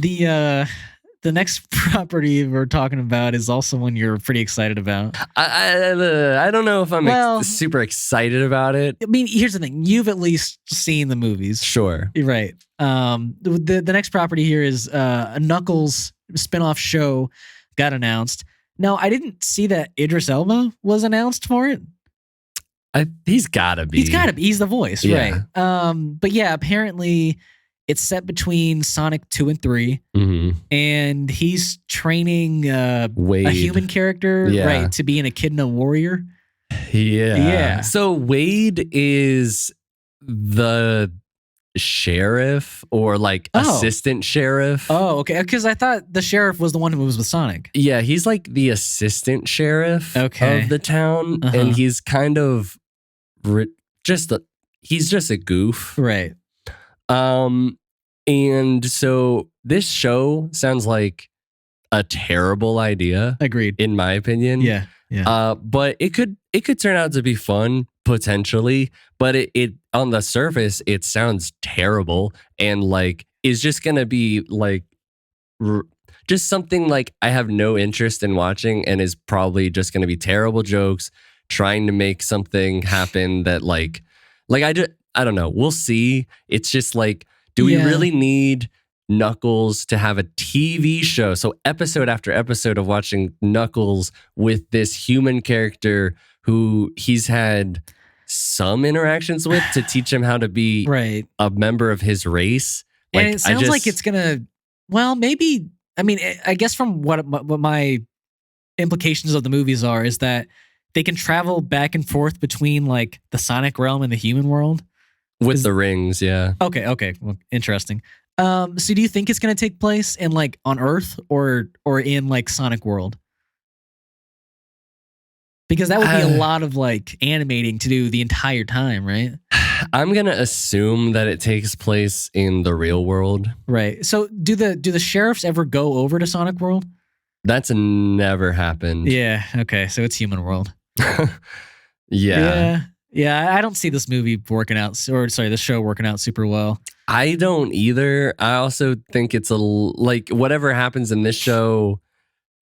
the next property we're talking about is also one you're pretty excited about. I don't know if I'm super excited about it. I mean, here's the thing. You've at least seen the movies. Sure. Right. The next property here is a Knuckles spinoff show got announced. Now, I didn't see that Idris Elba was announced for it. He's got to be. He's the voice, yeah. right? But yeah, apparently it's set between Sonic 2 and 3, and he's training Wade. a human character, right, to be an Echidna warrior. Yeah. So Wade is the sheriff or like assistant sheriff. Oh, okay. Because I thought the sheriff was the one who was with Sonic. Yeah, he's like the assistant sheriff of the town, and he's kind of he's just a goof, right? And so this show sounds like a terrible idea. Agreed. In my opinion. Yeah. But it could turn out to be fun potentially, but it on the surface it sounds terrible and like is just gonna be like just something like I have no interest in watching and is probably just gonna be terrible jokes trying to make something happen that like I don't know. We'll see. It's just like, do we really need Knuckles to have a TV show? So episode after episode of watching Knuckles with this human character who he's had some interactions with to teach him how to be a member of his race. Like, and it sounds like it's gonna. Well, maybe. I mean, I guess from what my implications of the movies are is that they can travel back and forth between like the Sonic realm and the human world with the rings. Yeah. Okay. Well, interesting. So do you think it's going to take place in like on Earth or in like Sonic World? Because that would be a lot of like animating to do the entire time, right? I'm going to assume that it takes place in the real world. Right. So do the sheriffs ever go over to Sonic World? That's never happened. Yeah. Okay. So it's human world. Yeah. Yeah. I don't see this movie working out, the show working out super well. I don't either. I also think it's like whatever happens in this show,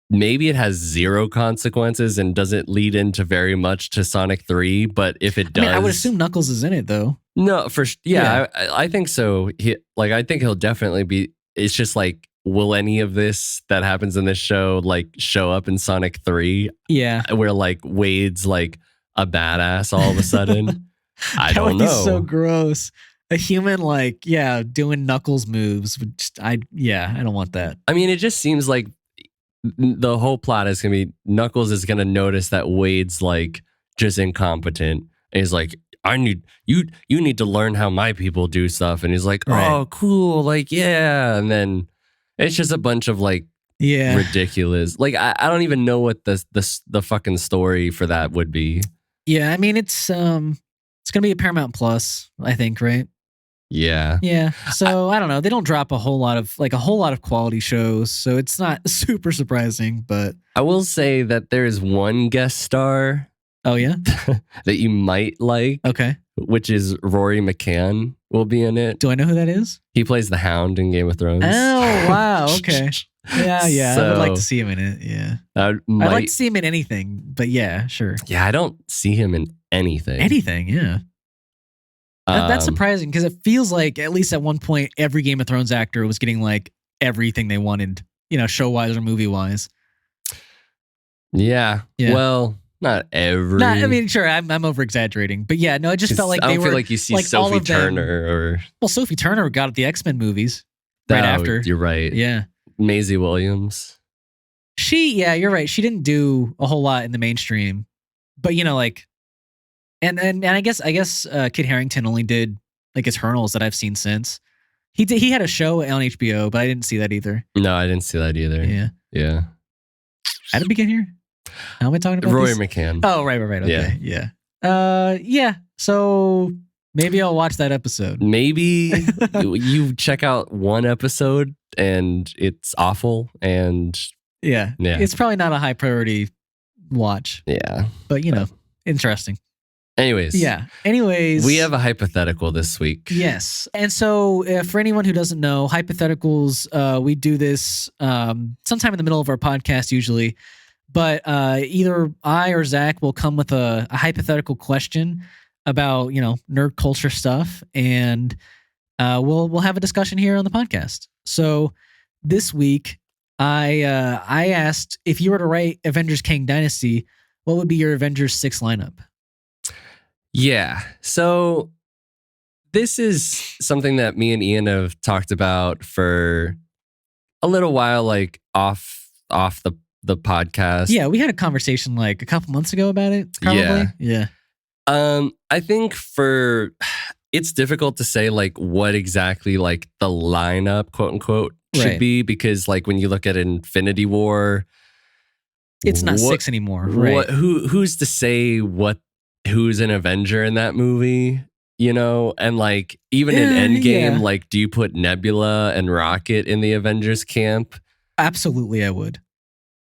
maybe it has zero consequences and doesn't lead into very much to Sonic 3. But if it does, I would assume Knuckles is in it though. No, I think so. I think he'll definitely be. It's just like, will any of this that happens in this show like show up in Sonic 3? Yeah, where like Wade's like a badass all of a sudden. I don't know. That would be so gross. A human doing Knuckles moves. I don't want that. I mean, it just seems like the whole plot is gonna be Knuckles is gonna notice that Wade's like just incompetent. And he's like, you need to learn how my people do stuff. And he's like, oh, cool, like yeah. And then it's just a bunch of like ridiculous. Like I don't even know what the fucking story for that would be. Yeah, I mean it's gonna be a Paramount Plus, I think, right? Yeah. Yeah. So I don't know. They don't drop a whole lot of quality shows, so it's not super surprising. But I will say that there is one guest star. Oh yeah, that you might like. Okay. Which is Rory McCann will be in it. Do I know who that is? He plays the Hound in Game of Thrones. Oh wow. Okay. Yeah. So, I would like to see him in it. Yeah. I'd like to see him in anything, but yeah, sure. Yeah, I don't see him in anything. Anything, yeah. That's surprising because it feels like at least at one point every Game of Thrones actor was getting like everything they wanted, show wise or movie wise. Yeah. Well, not every. I mean, sure, I'm over exaggerating, but yeah, no, it just felt like I don't feel like you see like Sophie Turner or. Well, Sophie Turner got the X-Men movies right after. You're right. Yeah. Maisie Williams. You're right. She didn't do a whole lot in the mainstream, but and I guess Kit Harington only did like Eternals that I've seen since. He had a show on HBO, but I didn't see that either. No, I didn't see that either. Yeah. Yeah. How did we get here? How am I talking about Roy this? McCann. Oh, right. Okay, yeah. So maybe I'll watch that episode. Maybe you check out one episode and it's awful, and yeah, it's probably not a high priority watch. Yeah, but interesting. Anyways, we have a hypothetical this week. Yes, and so for anyone who doesn't know, hypotheticals, we do this sometime in the middle of our podcast usually, but either I or Zach will come with a hypothetical question about nerd culture stuff, and we'll have a discussion here on the podcast. So this week, I asked, if you were to write Avengers Kang Dynasty, what would be your Avengers 6 lineup? Yeah, so this is something that me and Ian have talked about for a little while, like off the podcast. Yeah, we had a conversation like a couple months ago about it. Probably. Yeah. I think it's difficult to say like what exactly like the lineup, quote unquote, should be, because like when you look at Infinity War, it's not 6 anymore. Right. Who's to say who's an Avenger in that movie? And like even in Endgame, like, do you put Nebula and Rocket in the Avengers camp? Absolutely, I would.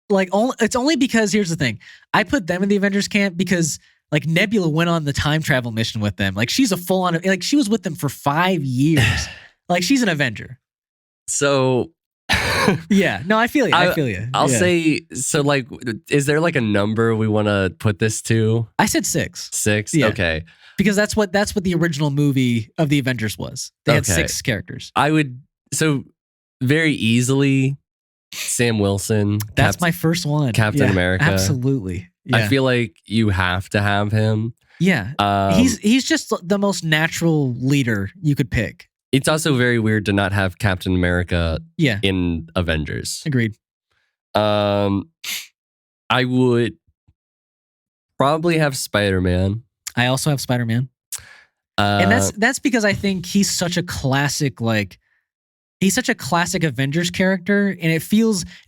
Like, it's only because here's the thing: I put them in the Avengers camp because like Nebula went on the time travel mission with them. Like, she's a full on, like, she was with them for 5 years. Like, she's an Avenger. So yeah, no, I feel you. I'll say, so like, is there like a number we want to put this to? I said 6. 6? Yeah. Okay. Because that's what the original movie of the Avengers was. They had 6 characters. So very easily, Sam Wilson. That's my first one. Captain America. Absolutely. Yeah. I feel like you have to have him. Yeah. He's just the most natural leader you could pick. It's also very weird to not have Captain America in Avengers. Agreed. I would probably have Spider-Man. I also have Spider-Man. And that's because I think he's such a classic, Avengers character, and it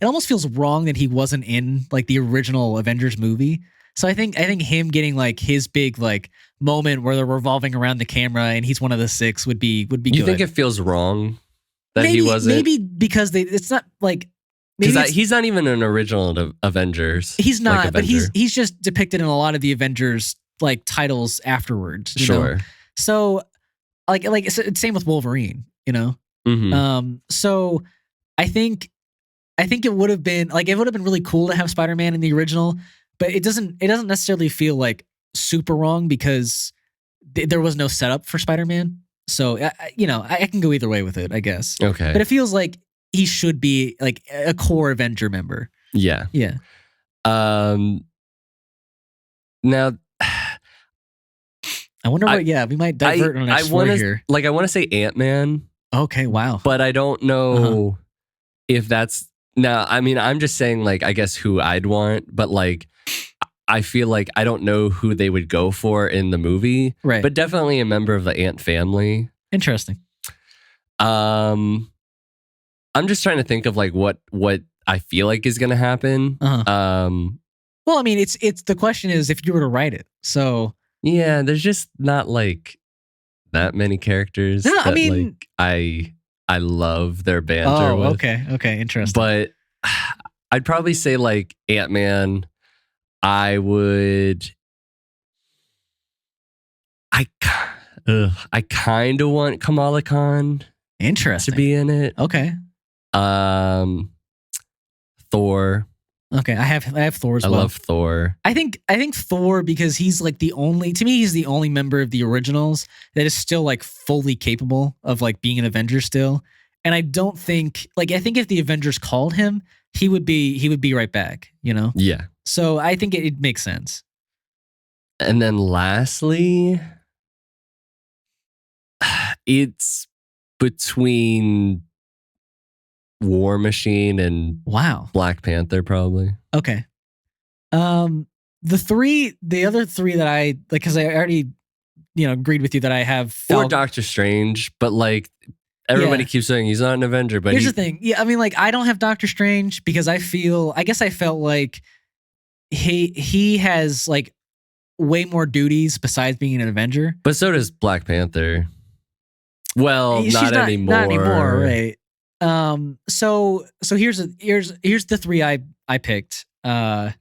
almost feels wrong that he wasn't in like the original Avengers movie. So I think him getting like his big like moment where they're revolving around the camera and he's one of the 6 would be good. You think it feels wrong that he wasn't? Maybe because it's not like, because he's not even an original Avengers. He's not, like, but he's just depicted in a lot of the Avengers like titles afterwards. Sure. So like it's same with Wolverine. Mm-hmm. So I think it would have been really cool to have Spider-Man in the original, but it doesn't necessarily feel like super wrong because there was no setup for Spider-Man. So I can go either way with it, I guess. Okay. But it feels like he should be like a core Avenger member. Yeah. Yeah. Now I wonder what. We might divert on our story here. Like, I want to say Ant-Man. Okay, wow. But I don't know if that's... Now, I mean, I'm just saying, like, I guess who I'd want, but, like, I feel like I don't know who they would go for in the movie. Right. But definitely a member of the Ant family. Interesting. I'm just trying to think of, like, what I feel like is going to happen. Well, I mean, it's the question is if you were to write it. So... Yeah, there's just not, like, that many characters that, I mean, like, I love their banter with. Okay, interesting. But I'd probably say, like, Ant-Man. I kind of want Kamala Khan to be in it. Okay. Thor. Okay, I have Thor as well. I love Thor. I think Thor, because he's like he's the only member of the originals that is still like fully capable of like being an Avenger still. And I don't think I think if the Avengers called him, he would be right back, Yeah. So I think it makes sense. And then lastly, it's between War Machine and Black Panther, probably. Okay. The other three that I like, because I already agreed with you that I have or Doctor Strange, but like everybody keeps saying he's not an Avenger. But here's the thing, I mean, like, I don't have Doctor Strange because I felt like he has like way more duties besides being an Avenger. But so does Black Panther. Well, not anymore. Not anymore, right? So here's the three I picked that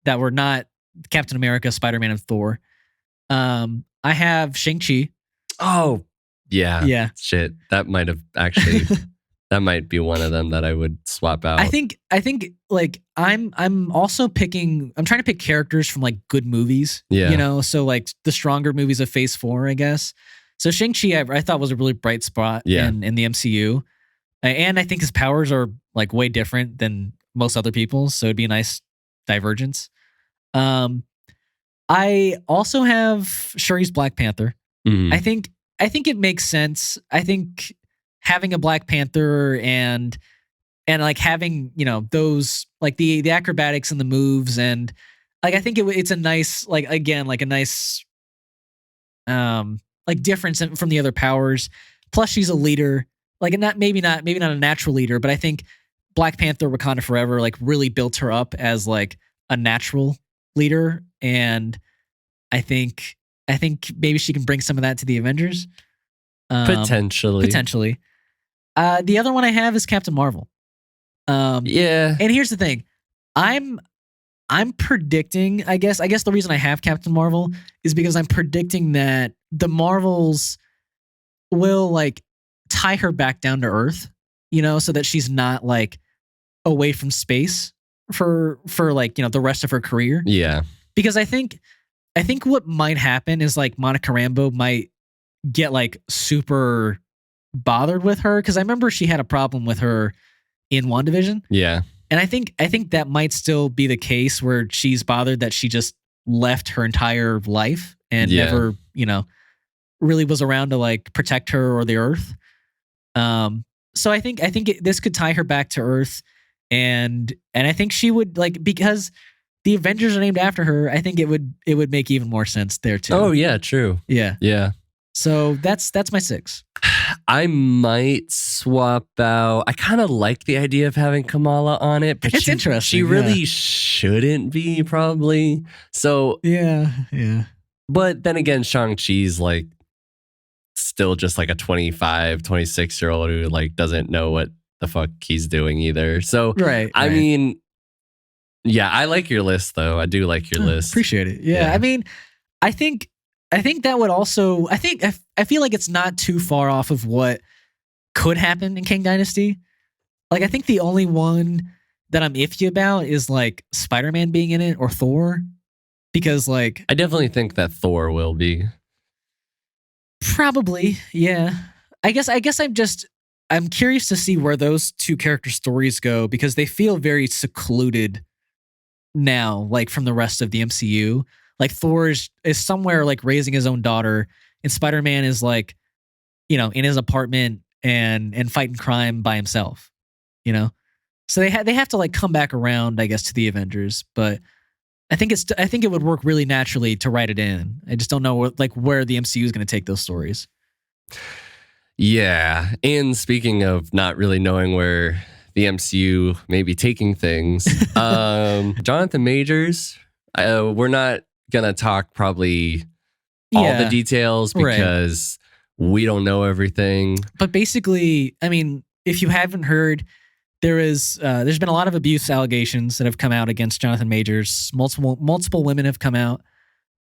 were not Captain America, Spider-Man, and Thor. I have Shang-Chi. Oh, yeah. Yeah. Shit. That might have actually that might be one of them that I would swap out. I think like I'm also picking, I'm trying to pick characters from like good movies. Yeah. You know, so like the stronger movies of Phase 4, I guess. So Shang-Chi I thought was a really bright spot in the MCU. And I think his powers are like way different than most other people's, so it'd be a nice divergence. I also have Shuri's Black Panther. Mhm. I think it makes sense. I think having a Black Panther and like having, you know, those like the acrobatics and the moves, and like I think it's a nice, like, again, like a nice like difference from the other powers. Plus she's a leader. Like, and maybe not a natural leader, but I think Black Panther Wakanda Forever like really built her up as like a natural leader, and I think maybe she can bring some of that to the Avengers. Potentially. The other one I have is Captain Marvel. Yeah. And here's the thing. I'm predicting, I guess the reason I have Captain Marvel is because I'm predicting that the Marvels will like tie her back down to Earth, you know, so that she's not like away from space for like, you know, the rest of her career. Yeah. Because I think what might happen is like Monica Rambeau might get like super bothered with her, because I remember she had a problem with her in WandaVision. Yeah. And I think that might still be the case, where she's bothered that she just left her entire life and never, you know, really was around to like protect her or the Earth. So I think this could tie her back to Earth, and I think she would like, because the Avengers are named after her, I think it would make even more sense there too. Oh yeah, true. Yeah. Yeah. So that's my 6. I might swap out. I kind of like the idea of having Kamala on it, but it's interesting. She really shouldn't be, probably. So yeah. But then again, Shang-Chi's like still just like a 25, 26-year-old who like doesn't know what the fuck he's doing either. So I mean, yeah, I like your list though. I do like your list. Appreciate it. Yeah. I mean, I think that would also, I feel like it's not too far off of what could happen in Kang Dynasty. Like, I think the only one that I'm iffy about is like Spider-Man being in it, or Thor, because like I definitely think that Thor will be. Probably, yeah. I guess I'm curious to see where those two character stories go, because they feel very secluded now, like from the rest of the MCU. Like Thor is somewhere like raising his own daughter, and Spider-Man is like, you know, in his apartment and fighting crime by himself, you know? So they have to like come back around, I guess, to the Avengers, but I think it would work really naturally to write it in. I just don't know where the MCU is going to take those stories. Yeah. And speaking of not really knowing where the MCU may be taking things, Jonathan Majors, we're not going to talk probably all the details because we don't know everything. But basically, I mean, if you haven't heard, there's been a lot of abuse allegations that have come out against Jonathan Majors. Multiple women have come out.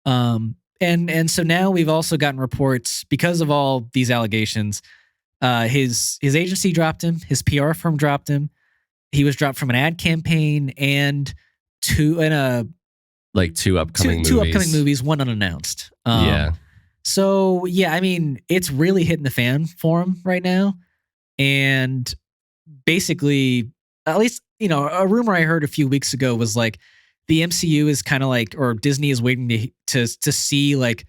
And so now we've also gotten reports, because of all these allegations, his agency dropped him, his PR firm dropped him. He was dropped from an ad campaign and two upcoming movies, one unannounced. So yeah, I mean, it's really hitting the fan for him right now. And basically, at least, you know, a rumor I heard a few weeks ago was like the MCU is kind of like, or Disney is waiting to see like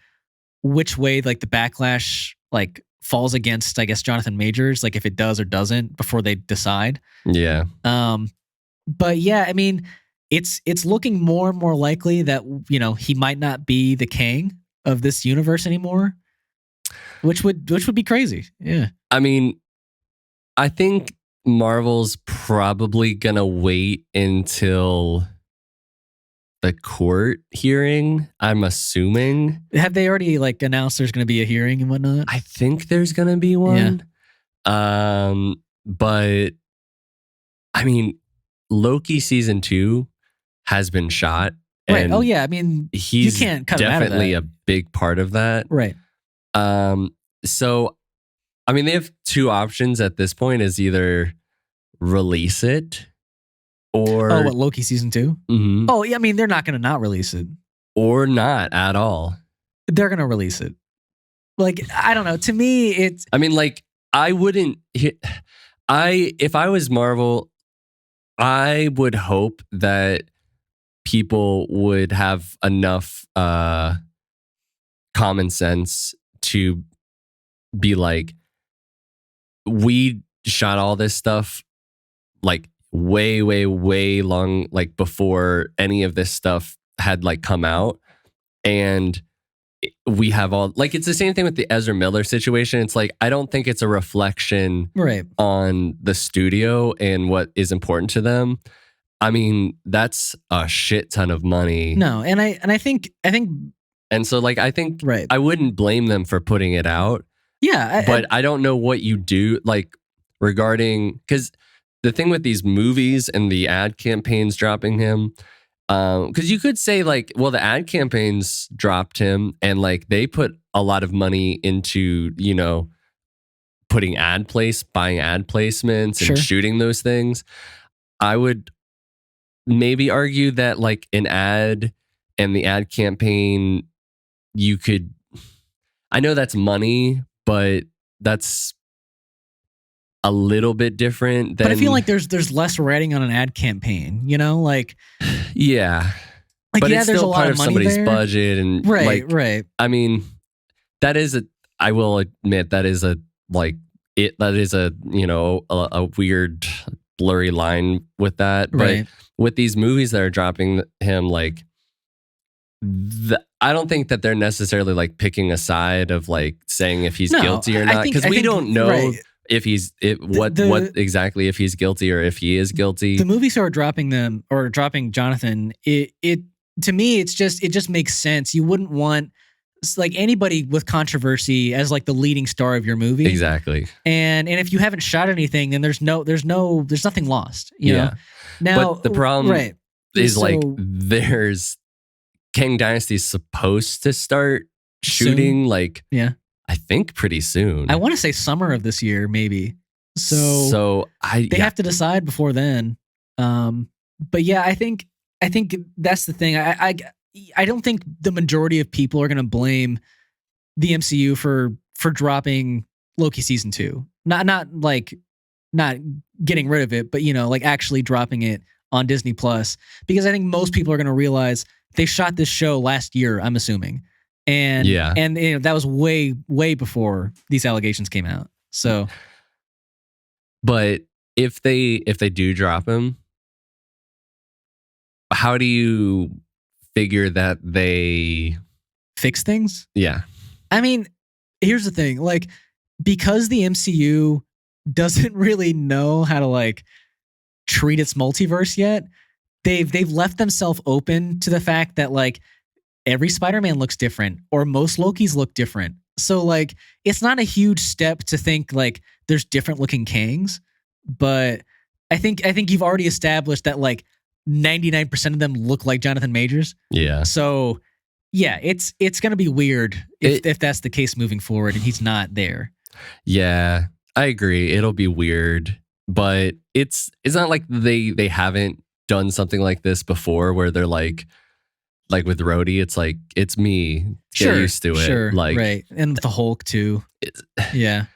which way like the backlash like falls against, I guess, Jonathan Majors, like if it does or doesn't, before they decide. Yeah. But yeah, I mean, it's looking more and more likely that, you know, he might not be the Kang of this universe anymore, which would be crazy. Yeah. I mean, I think Marvel's probably gonna wait until the court hearing, I'm assuming. Have they already like announced there's going to be a hearing and whatnot? I think there's going to be one. But I mean, Loki season 2 has been shot. Right. Oh yeah. I mean, he's you can't cut him out of definitely that. a big part of that. Right. So, I mean, they have two options at this point: is either release it, or what, Loki season 2? Mm-hmm. Oh yeah. I mean, they're not going to not release it, or not at all. They're going to release it. Like, I don't know. To me, it's. I mean, like, I wouldn't. If I was Marvel, I would hope that people would have enough common sense to be like, we shot all this stuff like way, way, way long, like before any of this stuff had like come out. And we have all, like, it's the same thing with the Ezra Miller situation. It's like, I don't think it's a reflection on the studio and what is important to them. I mean, that's a shit ton of money. No, and I think, and so like I think I wouldn't blame them for putting it out. Yeah, but I don't know what you do like regarding, because the thing with these movies and the ad campaigns dropping him. Because you could say like, well, the ad campaigns dropped him and like they put a lot of money into, you know, buying ad placements and shooting those things. I would maybe argue that like an ad and the ad campaign, you could, I know that's money, but that's a little bit different than, but I feel like there's less writing on an ad campaign, you know, like yeah, like but yeah, it's there's still a lot part of of money somebody's there. budget and right. I mean, that is I will admit that is a you know a weird blurry line with that, but with these movies that are dropping him, like I don't think that they're necessarily like picking a side of like saying if he's guilty or not, because we don't know if he's what exactly if he's guilty or if he is guilty. The movies who are dropping them or dropping Jonathan, it to me it just makes sense. You wouldn't want like anybody with controversy as like the leading star of your movie. Exactly. And if you haven't shot anything, then there's nothing lost. You know? Now, but the problem is like there's Kang Dynasty's supposed to start shooting soon. Like I think pretty soon. I want to say summer of this year, maybe. So they have to decide before then. But yeah, I think that's the thing. I don't think the majority of people are going to blame the MCU for dropping Loki season 2. Not getting rid of it, but you know, like actually dropping it on Disney Plus, because I think most people are going to realize they shot this show last year, I'm assuming. And you know, that was way, way before these allegations came out. So, but if they do drop him, how do you figure that they fix things? Yeah. I mean, here's the thing, like, because the MCU doesn't really know how to like treat its multiverse yet, they've left themselves open to the fact that like every Spider-Man looks different or most Lokis look different. So like it's not a huge step to think like there's different looking Kangs, but I think you've already established that like 99% of them look like Jonathan Majors. Yeah. So yeah, it's going to be weird if that's the case moving forward and he's not there. Yeah, I agree. It'll be weird, but it's not like they haven't done something like this before where they're like with Rhodey, it's like, it's me. Get used to it. Sure, like, right. And with the Hulk too. Yeah.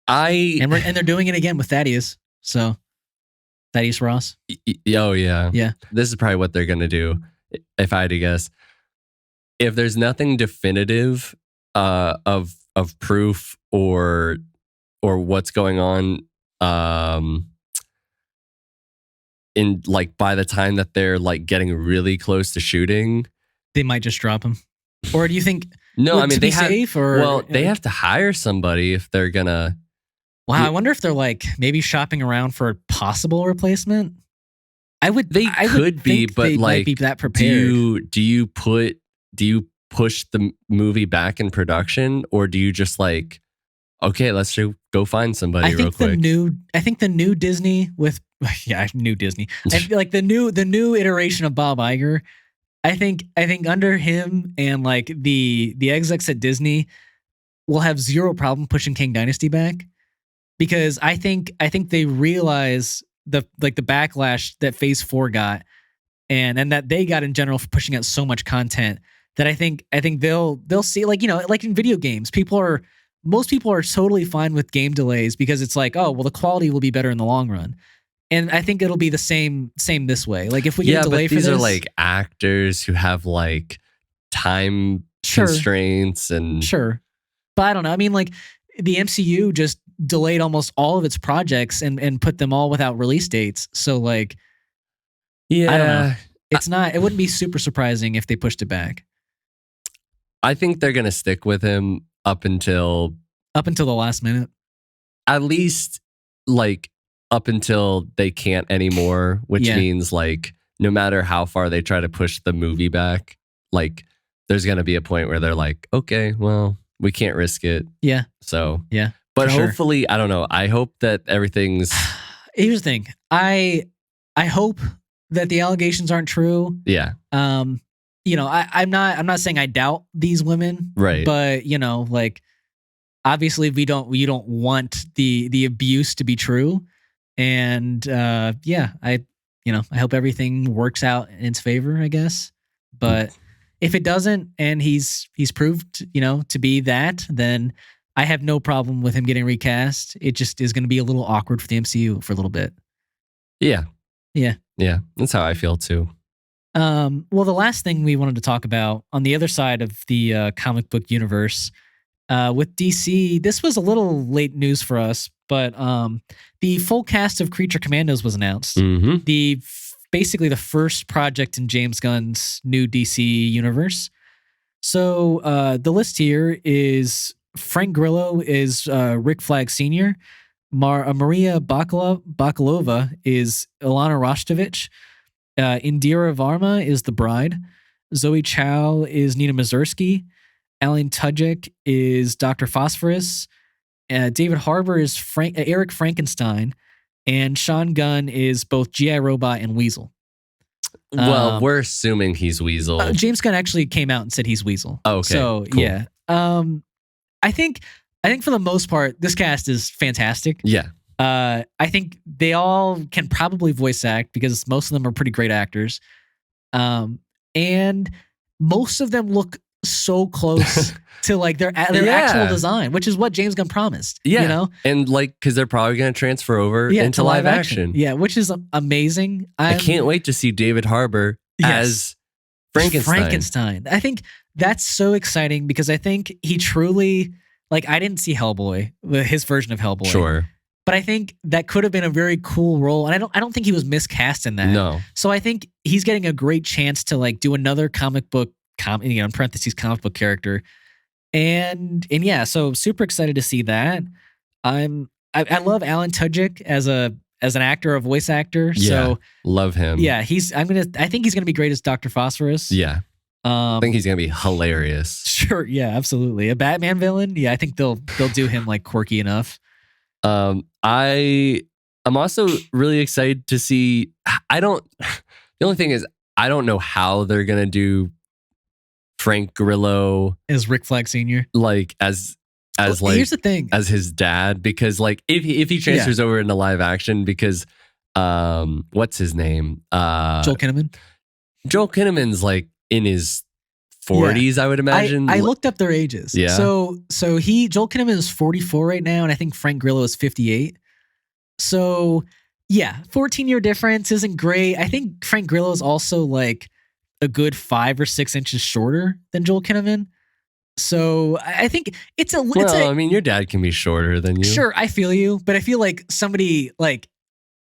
And they're doing it again with Thaddeus. So Thaddeus Ross. Oh yeah. Yeah. This is probably what they're going to do. If I had to guess, if there's nothing definitive of proof or what's going on, in like by the time that they're like getting really close to shooting, they might just drop him. Or do you think? No, I mean they have to hire somebody if they're gonna. Wow, I wonder if they're like maybe shopping around for a possible replacement. I would. They I could would be, think but they like, might be that prepared. do you push the movie back in production, or do you just like, okay, let's go find somebody real quick? I think the new Disney with new Disney. I feel like the new iteration of Bob Iger. I think under him and like the execs at Disney will have zero problem pushing King Dynasty back, because I think they realize the backlash that Phase 4 got, and that they got in general for pushing out so much content, that I think they'll see, like, like in video games, most people are totally fine with game delays because it's like, oh well, the quality will be better in the long run. And I think it'll be the same this way. Like if we get a delay but for this, these are like actors who have like time constraints and sure. But I don't know. I mean, like the MCU just delayed almost all of its projects and put them all without release dates. So like, yeah, I don't know. It wouldn't be super surprising if they pushed it back. I think they're gonna stick with him up until the last minute. At least like up until they can't anymore, which means like no matter how far they try to push the movie back, like there's gonna be a point where they're like, okay, well, we can't risk it. Yeah. So yeah. But hopefully, I don't know. I hope that everything's. Here's the thing. I hope that the allegations aren't true. Yeah. I'm not saying I doubt these women. Right. But like obviously we don't want the abuse to be true. And I hope everything works out in its favor, I guess. But if it doesn't, and he's proved, to be that, then I have no problem with him getting recast. It just is going to be a little awkward for the MCU for a little bit. Yeah. Yeah. Yeah. That's how I feel too. Well, the last thing we wanted to talk about on the other side of the comic book universe, with DC, this was a little late news for us, but the full cast of Creature Commandos was announced. Mm-hmm. Basically the first project in James Gunn's new DC universe. So the list here is Frank Grillo is Rick Flag Sr., Maria Bakalova is Ilana Rostovich, Indira Varma is the bride, Zoe Chow is Nina Mazursky, Alan Tudyk is Dr. Phosphorus, David Harbour is Eric Frankenstein, and Sean Gunn is both G.I. Robot and Weasel. Well, we're assuming he's Weasel. James Gunn actually came out and said he's Weasel. Oh, okay. So cool. Yeah. I think for the most part, this cast is fantastic. Yeah. I think they all can probably voice act because most of them are pretty great actors. And most of them look so close to like their actual design, which is what James Gunn promised. Yeah. And like, because they're probably going to transfer over into live action. Yeah, which is amazing. I can't wait to see David Harbour as Frankenstein. I think that's so exciting because I think he truly, like, I didn't see Hellboy, his version of Hellboy. Sure. But I think that could have been a very cool role. And I don't think he was miscast in that. No. So I think he's getting a great chance to like do another comic book, in parentheses, comic book character. And yeah, so super excited to see that. I love Alan Tudyk as an actor, a voice actor. Yeah, so love him. Yeah, I think he's gonna be great as Dr. Phosphorus. Yeah. I think he's gonna be hilarious. Sure, yeah, absolutely. A Batman villain. Yeah, I think they'll do him like quirky enough. I'm also really excited to see. The only thing is I don't know how they're gonna do Frank Grillo as Rick Flag Sr. like as like here's the thing, as his dad, because like if he transfers over into live action, because what's his name, Joel Kinnaman's like in his 40s, I would imagine. I looked up their ages. Yeah. So Joel Kinnaman is 44 right now, and I think Frank Grillo is 58. So yeah, 14-year difference isn't great. I think Frank Grillo is also like a good 5 or 6 inches shorter than Joel Kinnaman. So I think I mean, your dad can be shorter than you. Sure, I feel you, but I feel like somebody like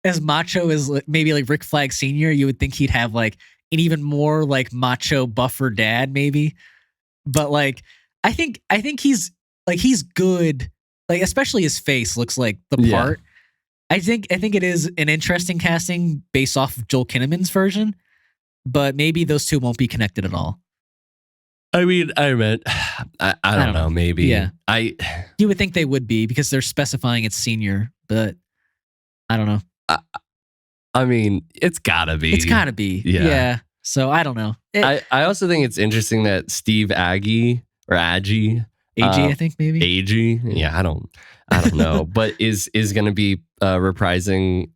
as macho as maybe like Rick Flag Sr., you would think he'd have like an even more like macho buffer dad, maybe. But like I think he's good. Like especially his face looks like the part. I think it is an interesting casting based off of Joel Kinnaman's version, but maybe those two won't be connected at all. I mean, I don't know. Maybe. Yeah. You would think they would be because they're specifying it's senior, but I don't know. I mean, it's gotta be. It's gotta be. Yeah. So I don't know. I also think it's interesting that Steve Agee or Agee, I think maybe Agee. Yeah, I don't know, but is going to be reprising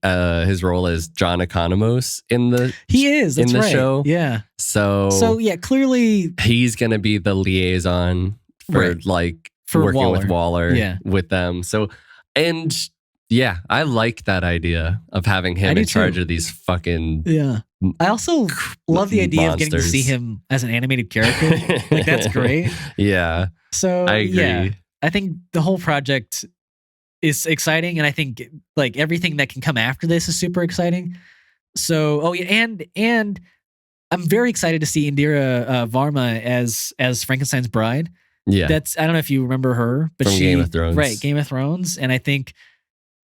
his role as John Economos in the show. Yeah. So yeah, clearly he's going to be the liaison for for working Waller. with Waller with them. So and yeah, I like that idea of having him in charge of these fucking I also love the idea of getting to see him as an animated character. Like that's great. Yeah. So I agree. Yeah, I think the whole project is exciting, and I think like everything that can come after this is super exciting. So and I'm very excited to see Indira Varma as Frankenstein's bride. Yeah, I don't know if you remember her, but from Game of Thrones, right? Game of Thrones, and I think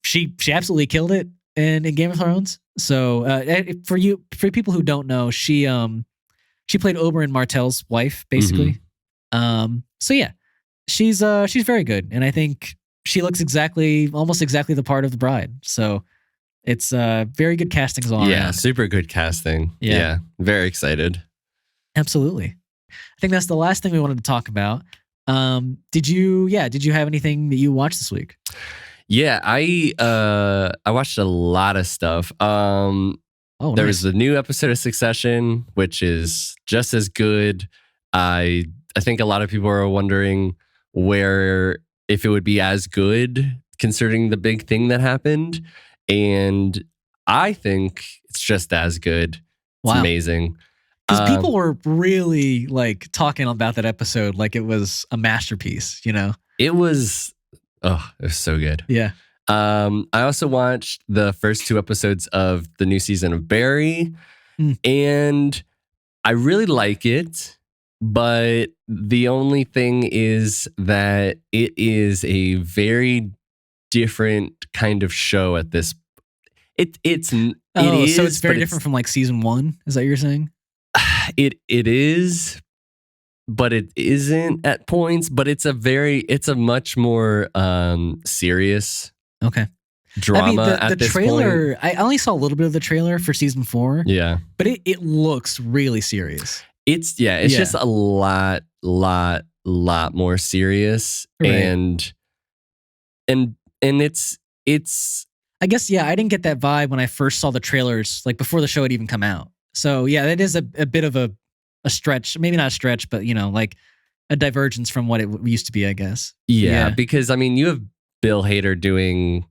she absolutely killed it in Game of Thrones. So for people who don't know, she played Oberyn Martell's wife, basically. So yeah, she's very good, and I think she looks almost exactly the part of the bride. So it's very good castings all around. Yeah, super good casting. Yeah, very excited. Absolutely. I think that's the last thing we wanted to talk about. Did you have anything that you watched this week? Yeah, I watched a lot of stuff. There was a new episode of Succession, which is just as good. I think a lot of people are wondering if it would be as good considering the big thing that happened. And I think it's just as good. It's amazing. Because people were really like talking about that episode like it was a masterpiece, you know? It was so good. Yeah. I also watched the first 2 episodes of the new season of Barry, and I really like it. But the only thing is that it is a very different kind of show at this. So it's very different from like season 1. Is that what you're saying? It is, but it isn't at points. But it's a much more serious drama at this trailer, point. I only saw a little bit of the trailer for season 4. Yeah, but it looks really serious. It's just a lot more serious, right. and it's. I guess I didn't get that vibe when I first saw the trailers, like before the show had even come out. So yeah, that is a bit of a stretch, maybe not a stretch, but like a divergence from what it used to be, I guess. Yeah, because I mean, you have Bill Hader doing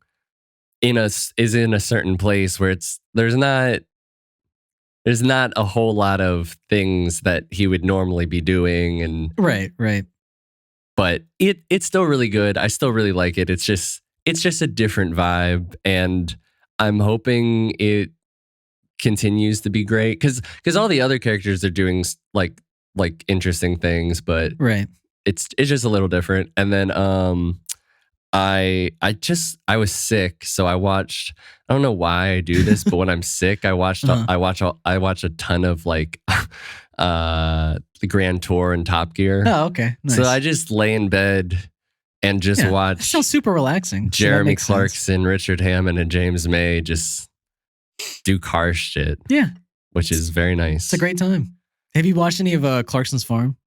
is in a certain place where there's not a whole lot of things that he would normally be doing, and right. But it's still really good. I still really like it. It's just a different vibe, and I'm hoping it continues to be great because all the other characters are doing like interesting things, but right. It's just a little different. And then I was sick, so I watched. I don't know why I do this, but when I'm sick, I watch a ton of like the Grand Tour and Top Gear. Oh, okay. Nice. So I just lay in bed and just watch. It sounds super relaxing. Jeremy Clarkson, Richard Hammond, and James May just do car shit. Yeah, which is very nice. It's a great time. Have you watched any of Clarkson's Farm?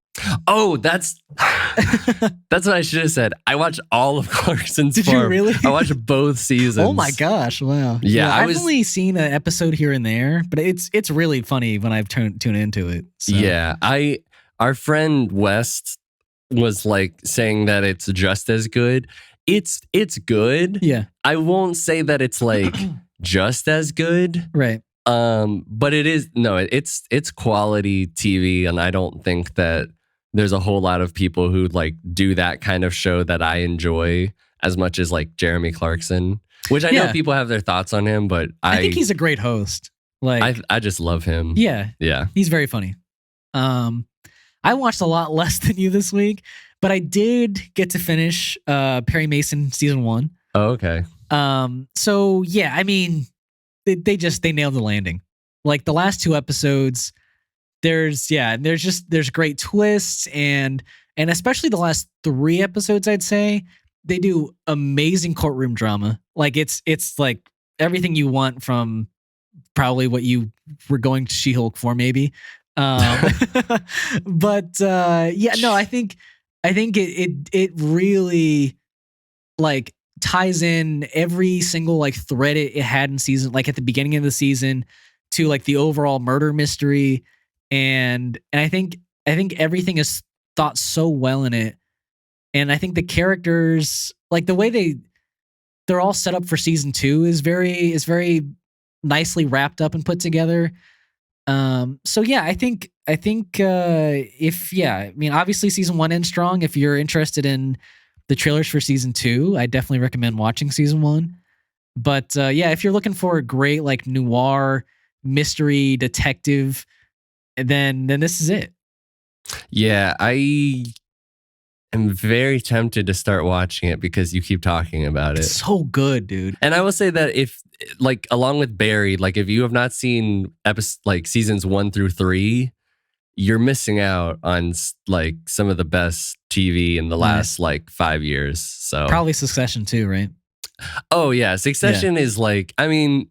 Oh, that's what I should have said. I watched all of Clarkson's Farm. Did you really? I watched both seasons. Oh my gosh! Wow. Yeah, I've only seen an episode here and there, but it's really funny when I've tuned into it. So. Yeah, our friend West was like saying that it's just as good. It's good. Yeah, I won't say that it's like just as good. Right. But it's quality TV, and I don't think that there's a whole lot of people who like do that kind of show that I enjoy as much as like Jeremy Clarkson, which I know people have their thoughts on him, but I think he's a great host. Like I just love him. Yeah. He's very funny. I watched a lot less than you this week, but I did get to finish Perry Mason season 1. Oh, okay. So yeah, I mean, they nailed the landing. Like the last 2 episodes, there's great twists, and especially the last 3 episodes, I'd say they do amazing courtroom drama. Like it's like everything you want from probably what you were going to She-Hulk for, maybe. But yeah, no, I think it really like ties in every single like thread it had in season, like at the beginning of the season, to like the overall murder mystery, and I think everything is thought so well in it, and I think the characters, like the way they're all set up for season 2 is very nicely wrapped up and put together. So yeah, I think I mean, obviously season 1 ends strong. If you're interested in the trailers for season 2, I definitely recommend watching season 1. But yeah, if you're looking for a great like noir mystery detective, then this is it. Yeah, I am very tempted to start watching it because you keep talking about it. It's so good, dude. And I will say that if, like, along with Barry, like if you have not seen like seasons 1 through 3, you're missing out on like some of the best TV in the last like 5 years. So probably Succession too, right? Oh yeah, Succession is like, I mean,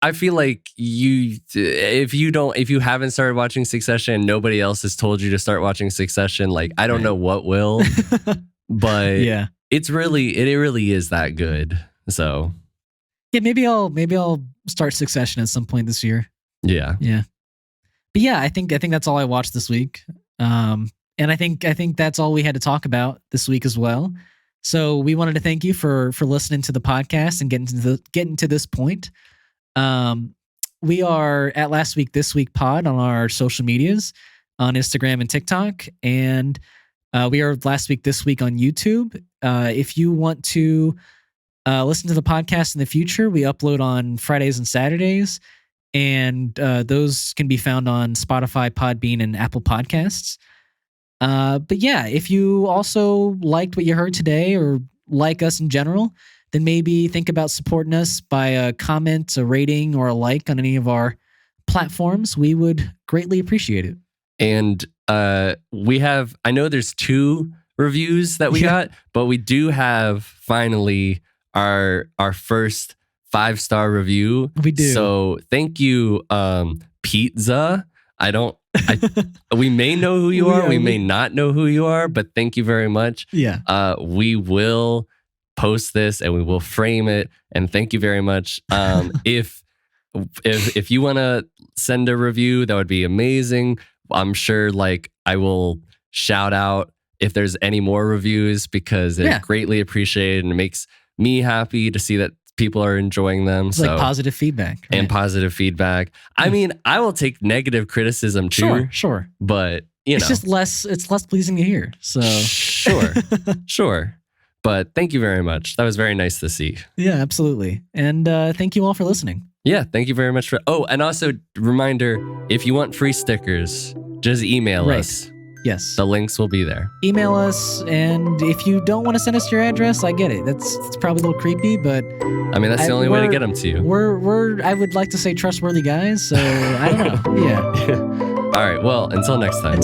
I feel like if you haven't started watching Succession and nobody else has told you to start watching Succession, like I don't know what will, but yeah, it really is that good. So yeah, maybe I'll start Succession at some point this year. Yeah. But yeah, I think that's all I watched this week. And I think that's all we had to talk about this week as well. So we wanted to thank you for listening to the podcast and getting to this point. We are at Last Week This Week Pod on our social medias on Instagram and TikTok, and we are Last Week This Week on YouTube. If you want to listen to the podcast in the future, we upload on Fridays and Saturdays, and those can be found on Spotify, Podbean, and Apple Podcasts. But yeah, if you also liked what you heard today or like us in general, then maybe think about supporting us by a comment, a rating, or a like on any of our platforms. We would greatly appreciate it. And I know there's 2 reviews that we got, but we do have finally our first 5-star review. We do. So thank you, Pizza. We may know who you are. We may not know who you are, but thank you very much. Yeah. We will post this and we will frame it. And thank you very much. If you want to send a review, that would be amazing. I'm sure like I will shout out if there's any more reviews because they're greatly appreciated and it makes me happy to see that people are enjoying them. It's like positive feedback. Right? And positive feedback. I mean, I will take negative criticism too. Sure. But it's just less pleasing to hear. So sure. But thank you very much. That was very nice to see. Yeah, absolutely. And thank you all for listening. Yeah, thank you very much and also reminder, if you want free stickers, just email us. Yes. The links will be there. Email us, and if you don't want to send us your address, I get it. It's probably a little creepy, but I mean, that's the only way to get them to you. We're I would like to say trustworthy guys, so I don't know. Yeah. All right, well, until next time.